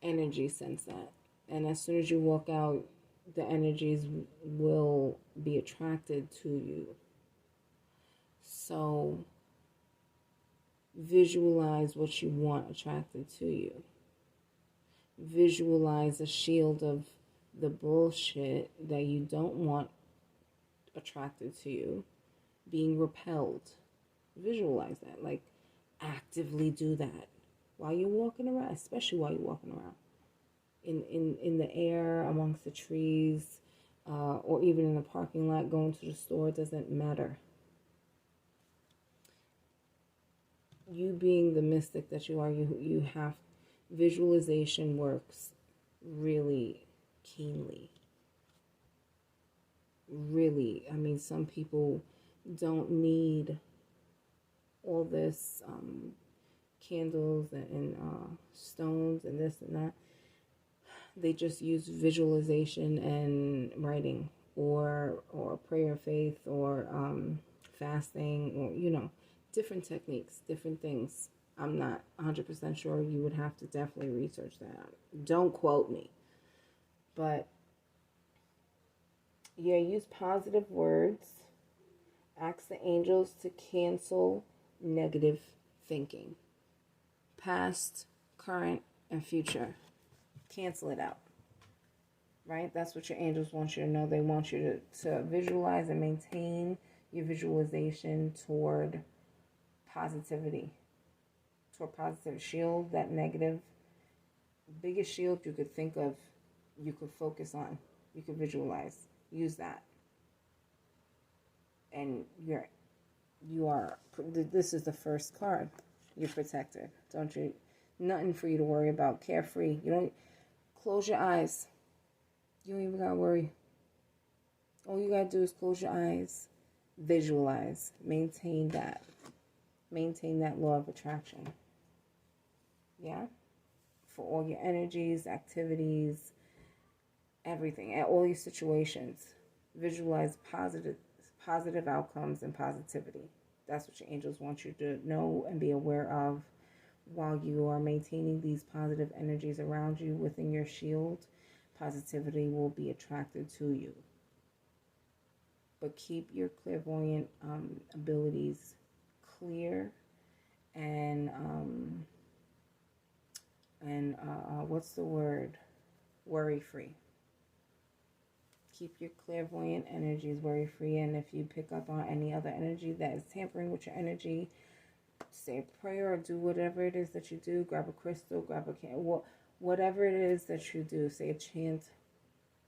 Energy sense that. And as soon as you walk out, the energies will be attracted to you. So visualize what you want attracted to you. Visualize a shield of the bullshit that you don't want attracted to you being repelled. Visualize that. Like, actively do that while you're walking around, especially while you're walking around. In the air, amongst the trees, or even in the parking lot, going to the store, it doesn't matter. You being the mystic that you are, you have visualization works really keenly. Really, I mean, some people don't need all this candles and stones and this and that. They just use visualization and writing or prayer of faith or fasting or, different techniques, different things. I'm not 100% sure. You would have to definitely research that. Don't quote me. But, yeah, use positive words. Ask the angels to cancel negative thinking. Past, current, and future. Cancel it out. Right? That's what your angels want you to know. They want you to visualize and maintain your visualization toward positivity. Toward positive. Shield that negative. Biggest shield you could think of, you could focus on. You could visualize. Use that. And this is the first card. You're protected. Don't you? Nothing for you to worry about. Carefree. You don't close your eyes. You don't even gotta worry. All you gotta do is close your eyes. Visualize. Maintain that. maintain that law of attraction. Yeah? For all your energies, activities, everything, at all your situations. Visualize positive outcomes and positivity. That's what your angels want you to know and be aware of while you are maintaining these positive energies around you within your shield. Positivity will be attracted to you. But keep your clairvoyant abilities clear and what's the word? Worry-free. Keep your clairvoyant energies worry-free, and if you pick up on any other energy that is tampering with your energy, say a prayer or do whatever it is that you do. Grab a crystal, grab a candle, whatever it is that you do. Say a chant,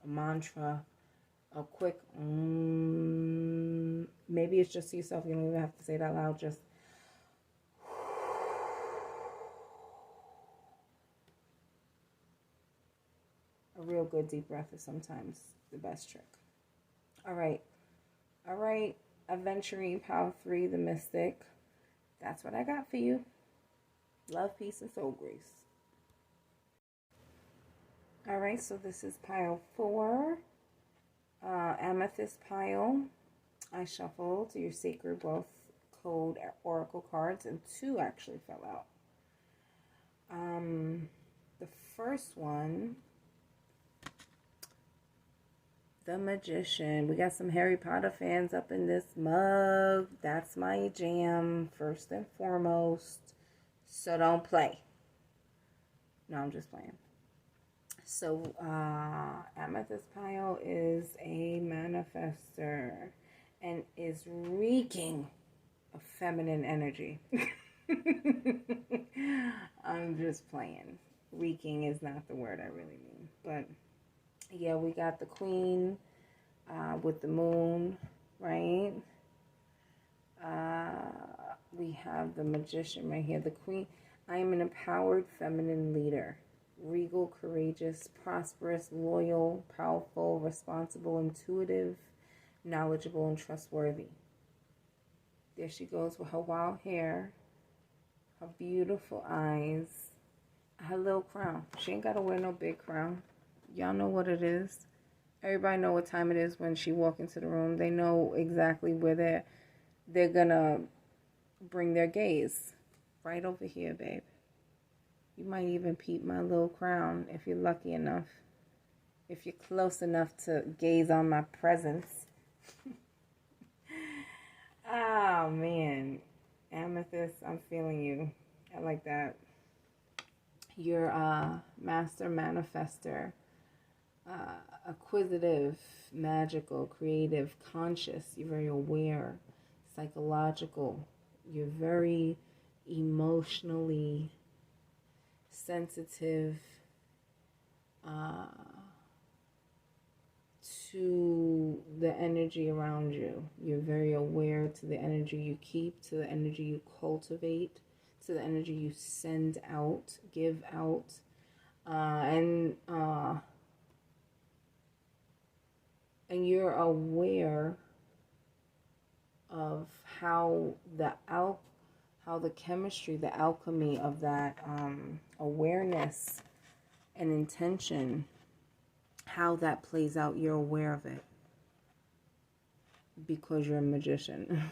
a mantra, a quick maybe it's just to yourself. You don't even have to say it out loud. Just a real good deep breath is sometimes the best trick. All right. Aventurine Power 3, the Mystic. That's what I got for you. Love, peace, and soul grace. All right, so this is pile 4. Amethyst pile. I shuffled your Sacred Wealth Code Oracle cards, and 2 actually fell out. The first one, the Magician. We got some Harry Potter fans up in this mug. That's my jam, first and foremost. So don't play. No, I'm just playing. So, Amethyst pile is a manifester and is reeking of feminine energy. I'm just playing. Reeking is not the word I really mean. But, yeah, we got the Queen with the moon, right? We have the Magician right here. The Queen. I am an empowered feminine leader. Regal, courageous, prosperous, loyal, powerful, responsible, intuitive, knowledgeable, and trustworthy. There she goes with her wild hair, her beautiful eyes, her little crown. She ain't got to wear no big crown. Y'all know what it is. Everybody know what time it is when she walk into the room. They know exactly where they're gonna bring their gaze. Right over here, babe. You might even peep my little crown if you're lucky enough. If you're close enough to gaze on my presence. Oh, man. Amethyst, I'm feeling you. I like that. You're a master manifester. Acquisitive, magical, creative, conscious. You're very aware. Psychological. You're very emotionally sensitive to the energy around you. You're very aware to the energy you keep, to the energy you cultivate, to the energy you send out, give out, and you're aware of how the chemistry, the alchemy of that awareness and intention, how that plays out. You're aware of it because you're a magician.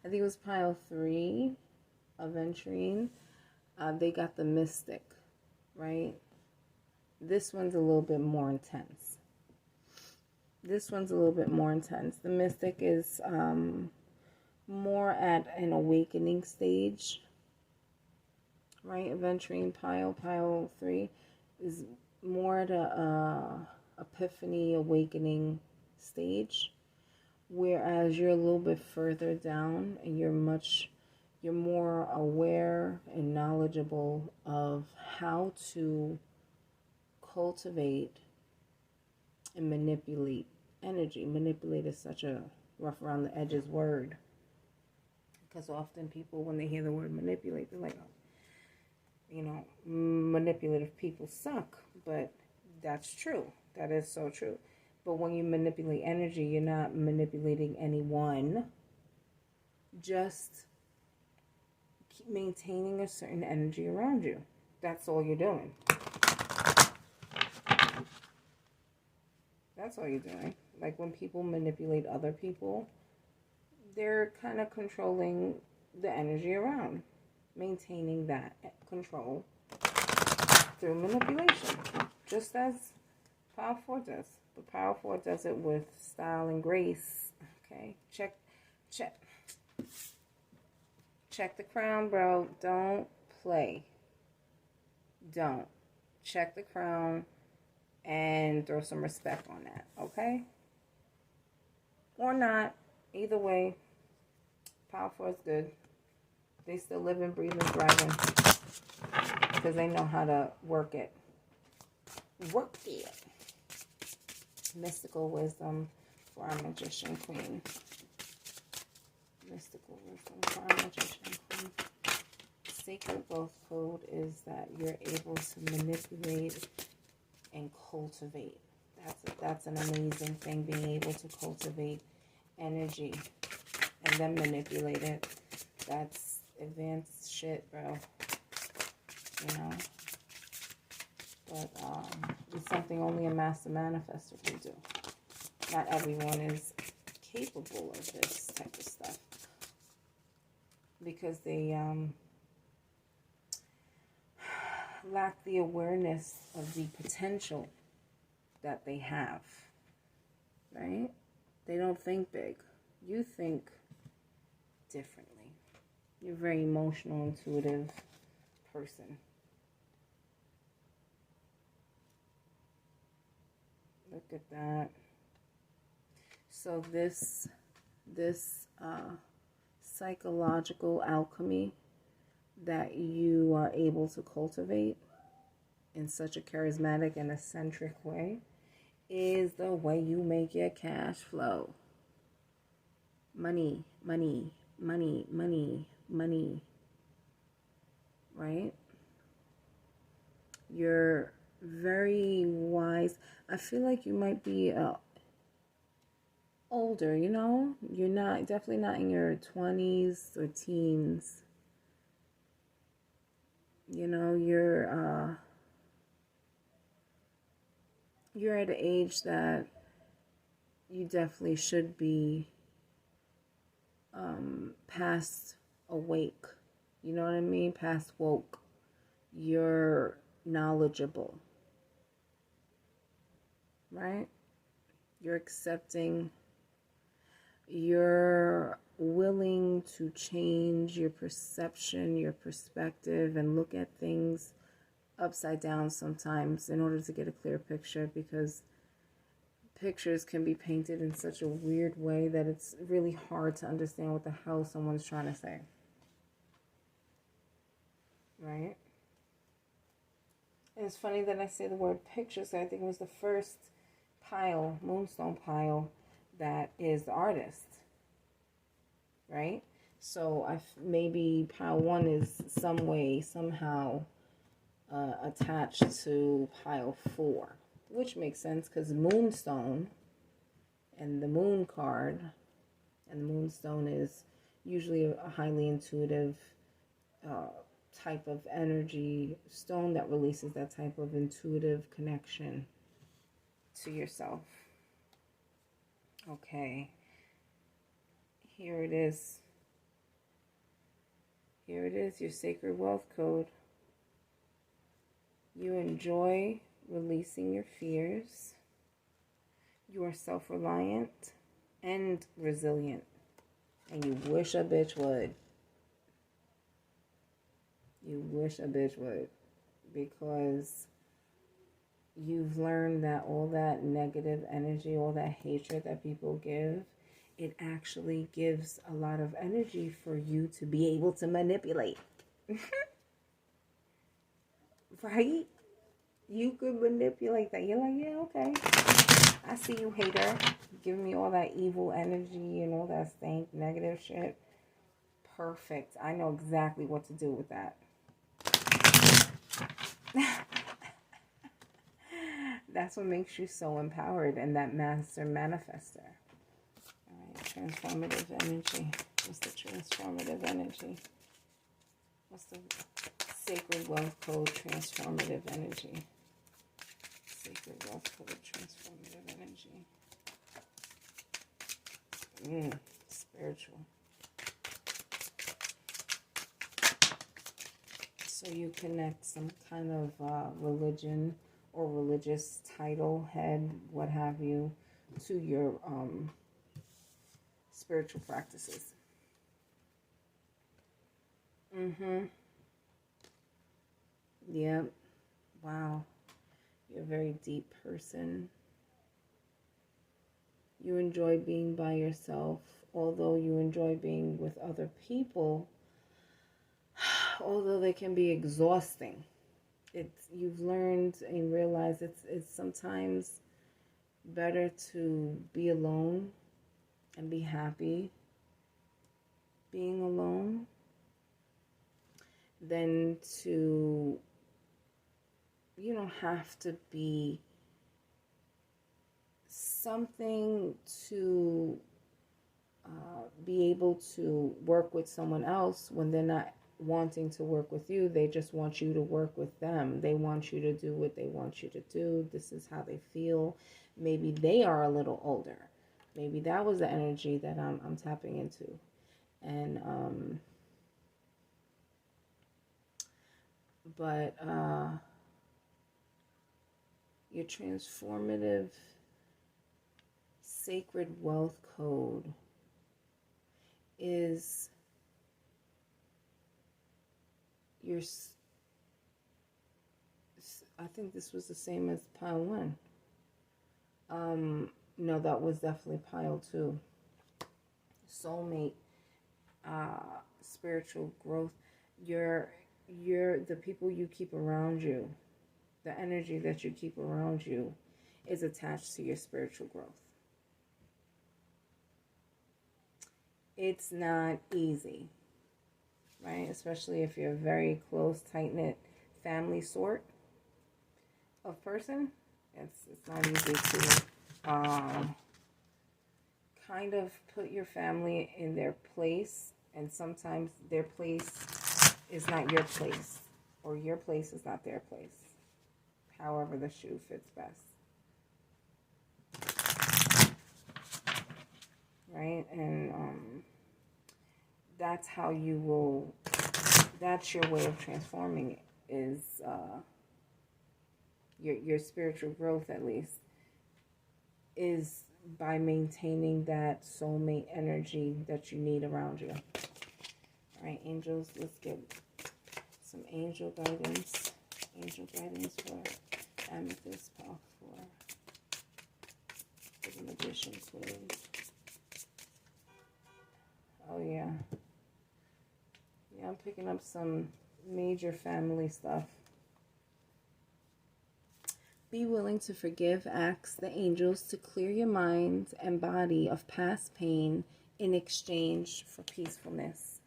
I think it was pile 3 of Aventurine. They got the Mystic, right? This one's a little bit more intense. The Mystic is more at an awakening stage, right? Aventurine pile 3 is more at a epiphany, awakening stage, whereas you're a little bit further down and you're more aware and knowledgeable of how to cultivate and manipulate energy. Manipulate is such a rough around the edges word, because often people, when they hear the word manipulate, they're like, oh, manipulative people suck. But that's true. That is so true. But when you manipulate energy, you're not manipulating anyone. just keep maintaining a certain energy around you. That's all you're doing. That's all you're doing. Like when people manipulate other people, they're kind of controlling the energy around, maintaining that control through manipulation, just as Power 4 does. But Power 4 does it with style and grace. Okay, check the crown, bro. Don't play. Don't. Check the crown and throw some respect on that, okay? Or not. Either way, Power 4 is good. They still living, breathing, thriving because they know how to work it. Work it. Mystical wisdom for our magician queen. Mystical wisdom for our magician queen. Sacred wealth code is that you're able to manipulate and cultivate. That's an amazing thing, being able to cultivate energy and then manipulate it. That's advanced shit, bro. You know? But it's something only a master manifestor can do. Not everyone is capable of this type of stuff because they lack the awareness of the potential that they have, right? They don't think big. You think differently. You're a very emotional, intuitive person. Look at that. So this psychological alchemy that you are able to cultivate in such a charismatic and eccentric way is the way you make your cash flow. Money, money, money, money, money. Right? You're very wise. I feel like you might be older, you know? You're definitely not in your 20s or teens. You know, you're at an age that you definitely should be past awake. You know what I mean? Past woke. You're knowledgeable. Right? You're accepting. You're willing to change your perception, your perspective, and look at things upside down sometimes in order to get a clear picture, because pictures can be painted in such a weird way that it's really hard to understand what the hell someone's trying to say. Right? And it's funny that I say the word pictures. I think it was the first pile, moonstone pile, that is the artist. Right? So maybe pile 1 is some way, somehow attached to pile 4, which makes sense because moonstone and the moon card, and the moonstone is usually a highly intuitive type of energy stone that releases that type of intuitive connection to yourself. Okay, here it is. Here it is, your sacred wealth code. You enjoy releasing your fears. You are self-reliant and resilient. And you wish a bitch would. You wish a bitch would. Because you've learned that all that negative energy, all that hatred that people give, it actually gives a lot of energy for you to be able to manipulate. Right? You could manipulate that. You're like, yeah, okay. I see you, hater. Giving me all that evil energy and all that stank, negative shit. Perfect. I know exactly what to do with that. That's what makes you so empowered and that master manifester. All right, transformative energy. What's the transformative energy? What's the sacred wealth code transformative energy? Sacred wealth code transformative energy. Spiritual. So you connect some kind of religion or religious title, head, what have you, to your spiritual practices. Yep. Wow. You're a very deep person. You enjoy being by yourself, although you enjoy being with other people, although they can be exhausting. You've learned and realized it's sometimes better to be alone and be happy being alone than to, you don't have to be something to be able to work with someone else when they're not wanting to work with you. They just want you to work with them. They want you to do what they want you to do. This is how they feel. Maybe they are a little older. Maybe that was the energy that I'm tapping into. And but your transformative sacred wealth code is your, I think this was the same as pile 1. No, that was definitely pile 2. Soulmate, spiritual growth. You're the people you keep around you, the energy that you keep around you is attached to your spiritual growth. It's not easy, right? Especially if you're a very close, tight-knit family sort of person. It's not easy to kind of put your family in their place, and sometimes their place is not your place, or your place is not their place. However the shoe fits best. Right? And that's how you will, that's your way of transforming it, is your spiritual growth, at least, is by maintaining that soulmate energy that you need around you. All right, angels, let's get some angel guidance. Angel guidance for Amethyst Path 4. For the Magician, please. Oh, yeah. Yeah, I'm picking up some major family stuff. Be willing to forgive. Ask the angels to clear your mind and body of past pain in exchange for peacefulness.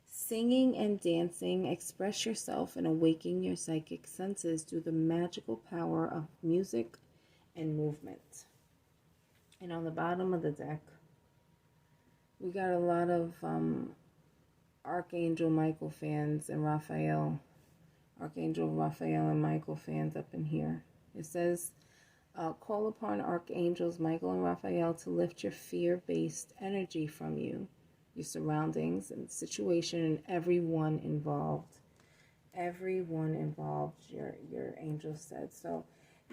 Singing and dancing, express yourself and awaken your psychic senses through the magical power of music and movement. And on the bottom of the deck, we got a lot of Archangel Michael fans and Raphael. Archangel Raphael and Michael fans up in here. It says, call upon Archangels Michael and Raphael to lift your fear-based energy from you, your surroundings and situation, and everyone involved. Everyone involved, your angel said. So,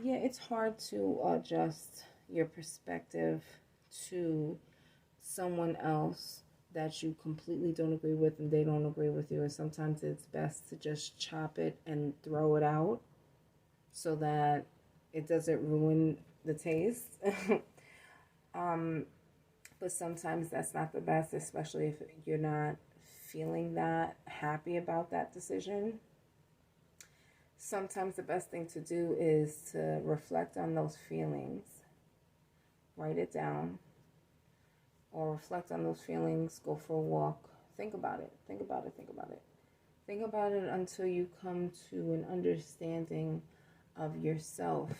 yeah, it's hard to adjust your perspective to someone else that you completely don't agree with and they don't agree with you. And sometimes it's best to just chop it and throw it out so that it doesn't ruin the taste. But sometimes that's not the best, especially if you're not feeling that happy about that decision. Sometimes the best thing to do is to reflect on those feelings, write it down, or reflect on those feelings, go for a walk, think about it, think about it, think about it. Think about it until you come to an understanding of yourself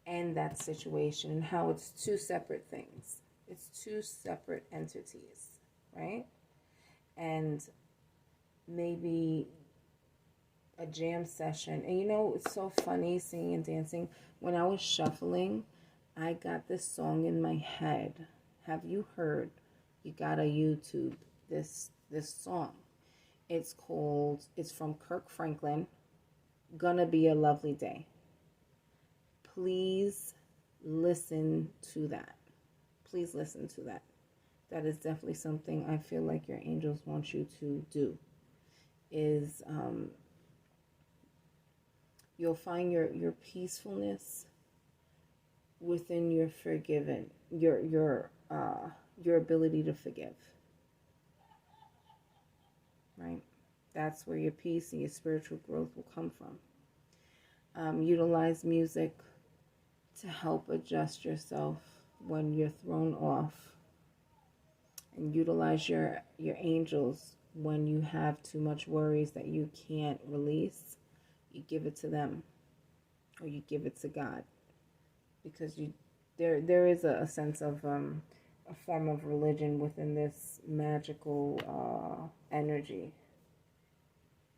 and that situation, and how it's two separate things. It's two separate entities, right? And maybe a jam session. And you know, it's so funny singing and dancing. When I was shuffling, I got this song in my head. Have you heard? You gotta YouTube this song. It's from Kirk Franklin, Gonna Be a Lovely Day. Please listen to that. Please listen to that. That is definitely something I feel like your angels want you to do. Is you'll find your peacefulness within your forgiven, your ability to forgive. Right? That's where your peace and your spiritual growth will come from. Utilize music to help adjust yourself when you're thrown off. And utilize your angels when you have too much worries that you can't release. You give it to them, or you give it to God, because there is a sense of a form of religion within this magical energy.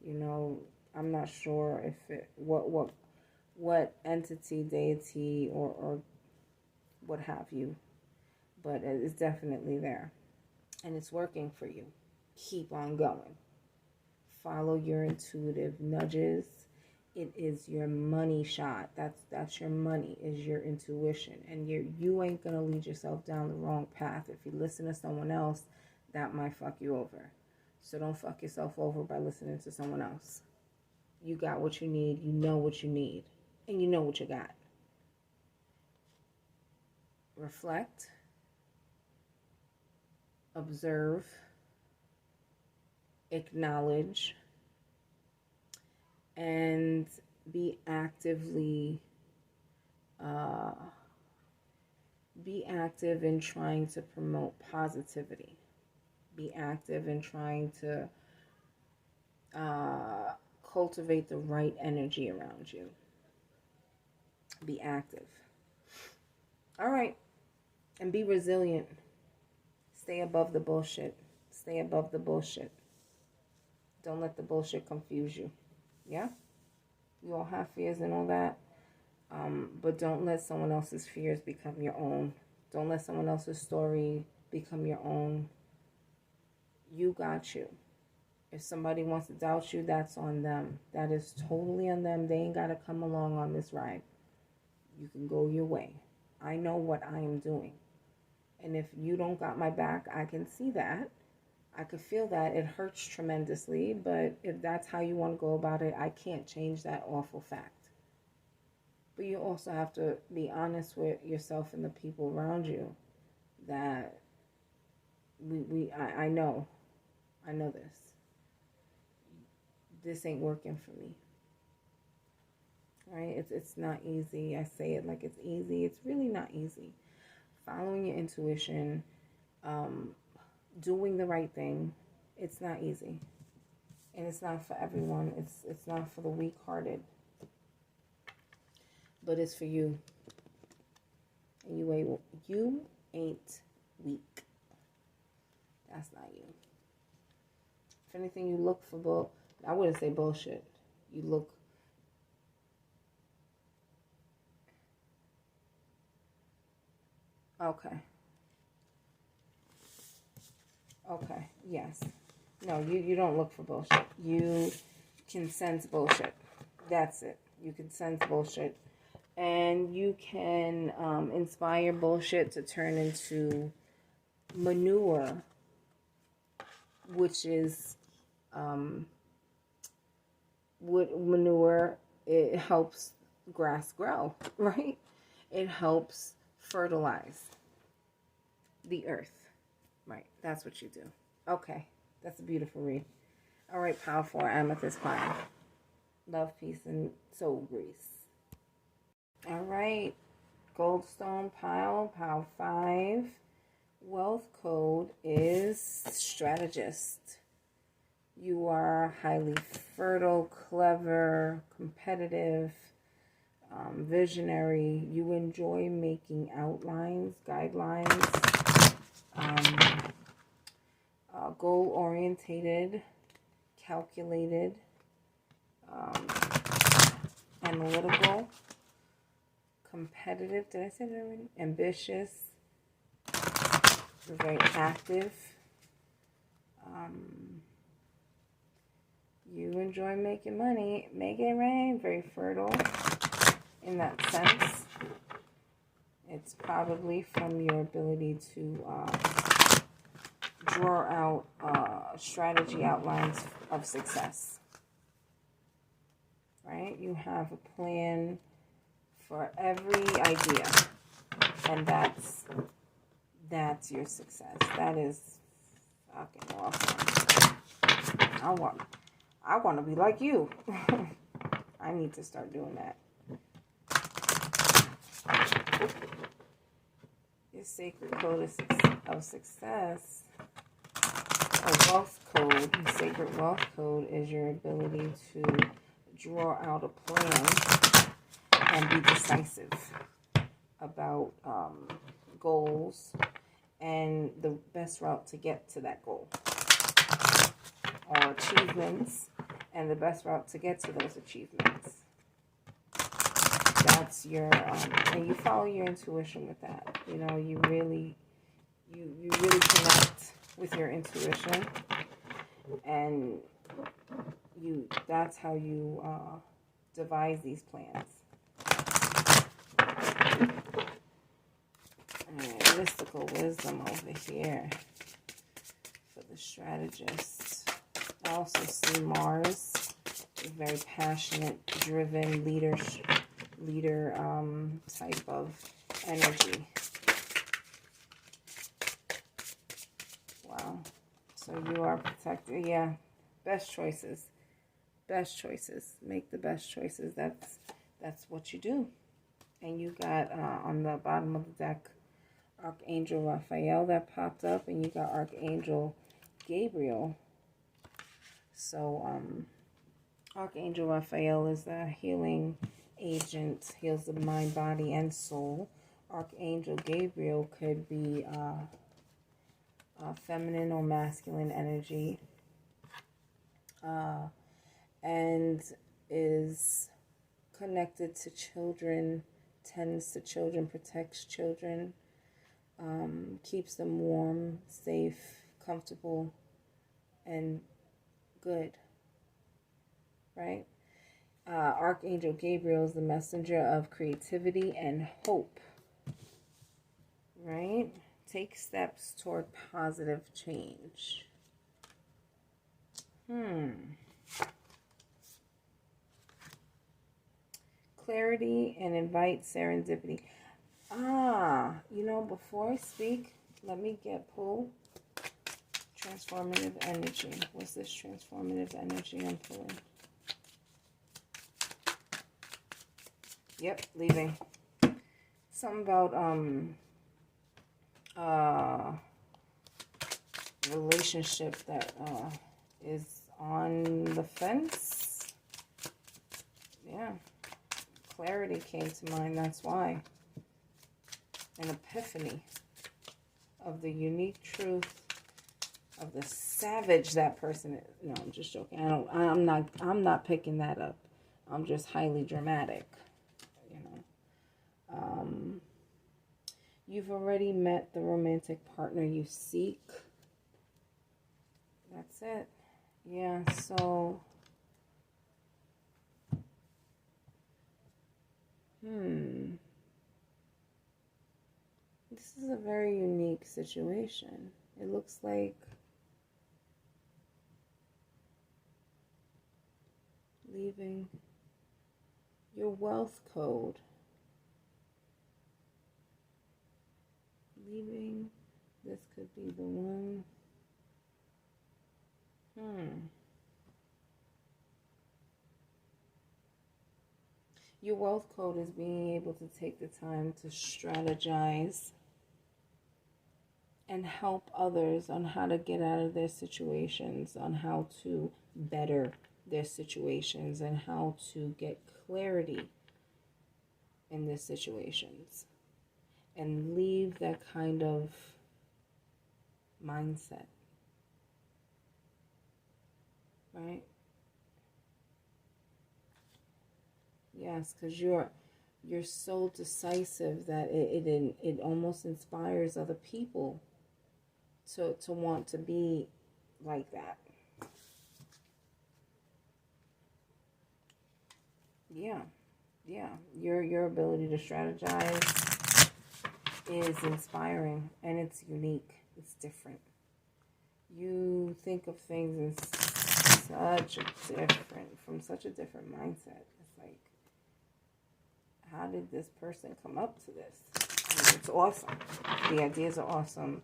You know, I'm not sure if it what entity, deity, or what have you, but it's definitely there, and it's working for you. Keep on going. Follow your intuitive nudges. It is your money shot. That's your money, is your intuition. And you ain't gonna lead yourself down the wrong path. If you listen to someone else, that might fuck you over. So don't fuck yourself over by listening to someone else. You got what you need, you know what you need, and you know what you got. Reflect, observe, acknowledge, and be active in trying to promote positivity. Be active in trying to cultivate the right energy around you. Be active. All right. And be resilient. Stay above the bullshit. Stay above the bullshit. Don't let the bullshit confuse you. Yeah? You all have fears and all that. But don't let someone else's fears become your own. Don't let someone else's story become your own. You got you. If somebody wants to doubt you, that's on them. That is totally on them. They ain't got to come along on this ride. You can go your way. I know what I am doing. And if you don't got my back, I can see that. I could feel that. It hurts tremendously, but if that's how you want to go about it, I can't change that awful fact. But you also have to be honest with yourself and the people around you that I know this. This ain't working for me. Right? It's not easy. I say it like it's easy. It's really not easy. Following your intuition, doing the right thing, it's not easy. And it's not for everyone. It's not for the weak-hearted. But it's for you. And you ain't weak. That's not you. If anything, you look for I wouldn't say bullshit. You look. Okay. Yes. No, you don't look for bullshit. You can sense bullshit. That's it. You can sense bullshit. And you can inspire bullshit to turn into manure, which is manure. It helps grass grow, right? It helps fertilize the earth, right? That's what you do. Okay, that's a beautiful read. All right, Pile 4, Amethyst Pile. Love, peace, and soul grease. All right, Goldstone Pile, Pile 5. Wealth code is strategist. You are highly fertile, clever, competitive, visionary. You enjoy making outlines, guidelines, goal-orientated, calculated, analytical, competitive. Did I say that already? Ambitious. You're very active. You enjoy making money. Make it rain. Very fertile in that sense. It's probably from your ability to draw out strategy outlines of success. Right? You have a plan for every idea, and that's your success. That is fucking awesome. I want to be like you. I need to start doing that. Your sacred code of success, or wealth code, the sacred wealth code is your ability to draw out a plan and be decisive about goals and the best route to get to that goal, or achievements and the best route to get to those achievements. That's your and you follow your intuition with that. You know, you really connect with your intuition, and that's how you devise these plans. And mystical wisdom over here for the strategist. I also see Mars, a very passionate, driven leader type of energy. Wow. So you are protected. Yeah. Best choices. Best choices. Make the best choices. That's what you do. And you got on the bottom of the deck Archangel Raphael that popped up, and you got Archangel Gabriel. So Archangel Raphael is a healing agent, heals the mind, body, and soul. Archangel Gabriel could be feminine or masculine energy, and is connected to children, tends to children, protects children, keeps them warm, safe, comfortable, and good, right? Archangel Gabriel is the messenger of creativity and hope, right? Take steps toward positive change. Clarity and invite serendipity. Before I speak, let me pull transformative energy. What's this transformative energy I'm pulling? Yep, leaving. Something about relationship that is on the fence. Yeah. Clarity came to mind, that's why. An epiphany of the unique truth of the savage that person is. No, I'm just joking. I'm not picking that up. I'm just highly dramatic. You've already met the romantic partner you seek. That's it. Yeah, so this is a very unique situation. It looks like leaving your wealth code. Leaving, this could be the one. Your wealth code is being able to take the time to strategize and help others on how to get out of their situations, on how to better their situations, and how to get clarity in their situations, and leave that kind of mindset, right? Yes, because you're so decisive that it almost inspires other people to want to be like that. Yeah, yeah. Your ability to strategize is inspiring, and it's unique. It's different. You think of things in such a different mindset. It's like, how did this person come up to this? I mean, it's awesome. The ideas are awesome.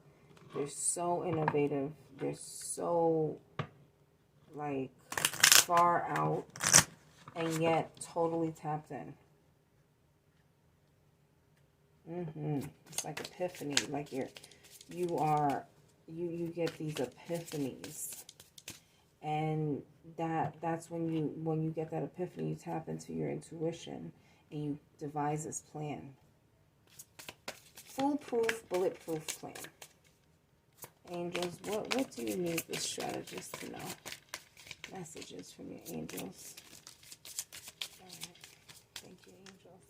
They're so innovative. They're so, like, far out, and yet totally tapped in. It's like epiphany. Like you get these epiphanies, and that's when you get that epiphany, you tap into your intuition and you devise this plan. Foolproof, bulletproof plan. Angels, what do you need this strategist to know? Messages from your angels. All right. Thank you, angels.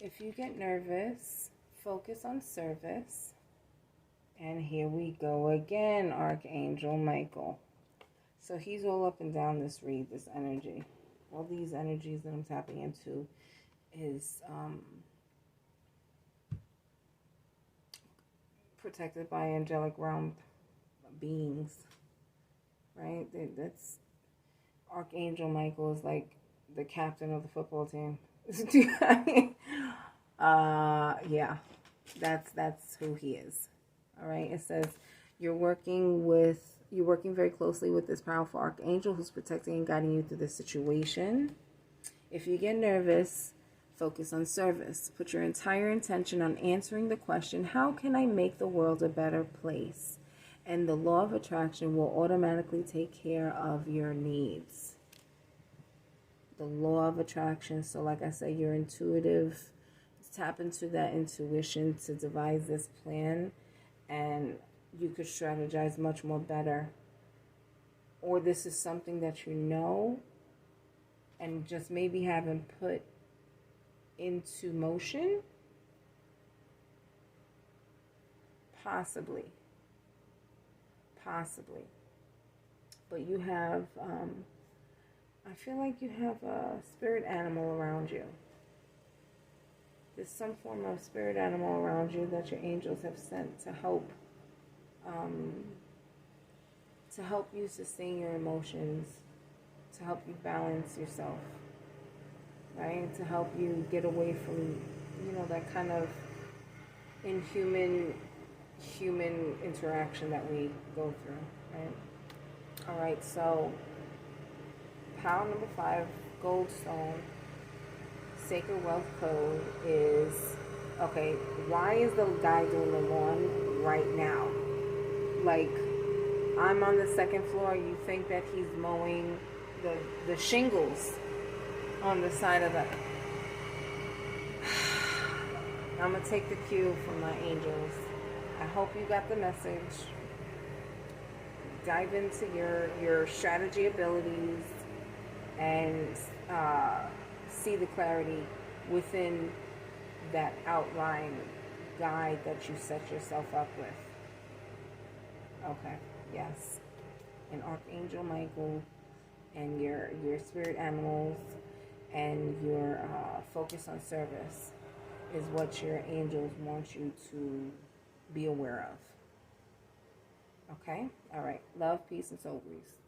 If you get nervous, focus on service. And here we go again, Archangel Michael. So he's all up and down this read, this energy. All these energies that I'm tapping into is protected by angelic realm beings, right? That's Archangel Michael is like the captain of the football team. Yeah, that's who he is. All right. It says you're working very closely with this powerful archangel who's protecting and guiding you through this situation. If you get nervous, focus on service. Put your entire intention on answering the question, how can I make the world a better place? And the law of attraction will automatically take care of your needs. The law of attraction. So like I said, you're intuitive. Tap into that intuition to devise this plan, and you could strategize much more better. Or this is something that you know and just maybe haven't put into motion. Possibly. But you have, I feel like you have a spirit animal around you. There's some form of spirit animal around you that your angels have sent to help you sustain your emotions, to help you balance yourself, right? To help you get away from, that kind of inhuman human interaction that we go through, right? All right, so power number 5, Goldstone. Sacred Wealth Code is, okay, why is the guy doing the lawn right now? Like, I'm on the 2nd floor, you think that he's mowing the shingles on the side of the... I'm going to take the cue from my angels. I hope you got the message. Dive into your strategy abilities and see the clarity within that outline guide that you set yourself up with. Okay, yes. And Archangel Michael and your spirit animals and your focus on service is what your angels want you to be aware of. Okay? All right. Love, peace, and soul grease.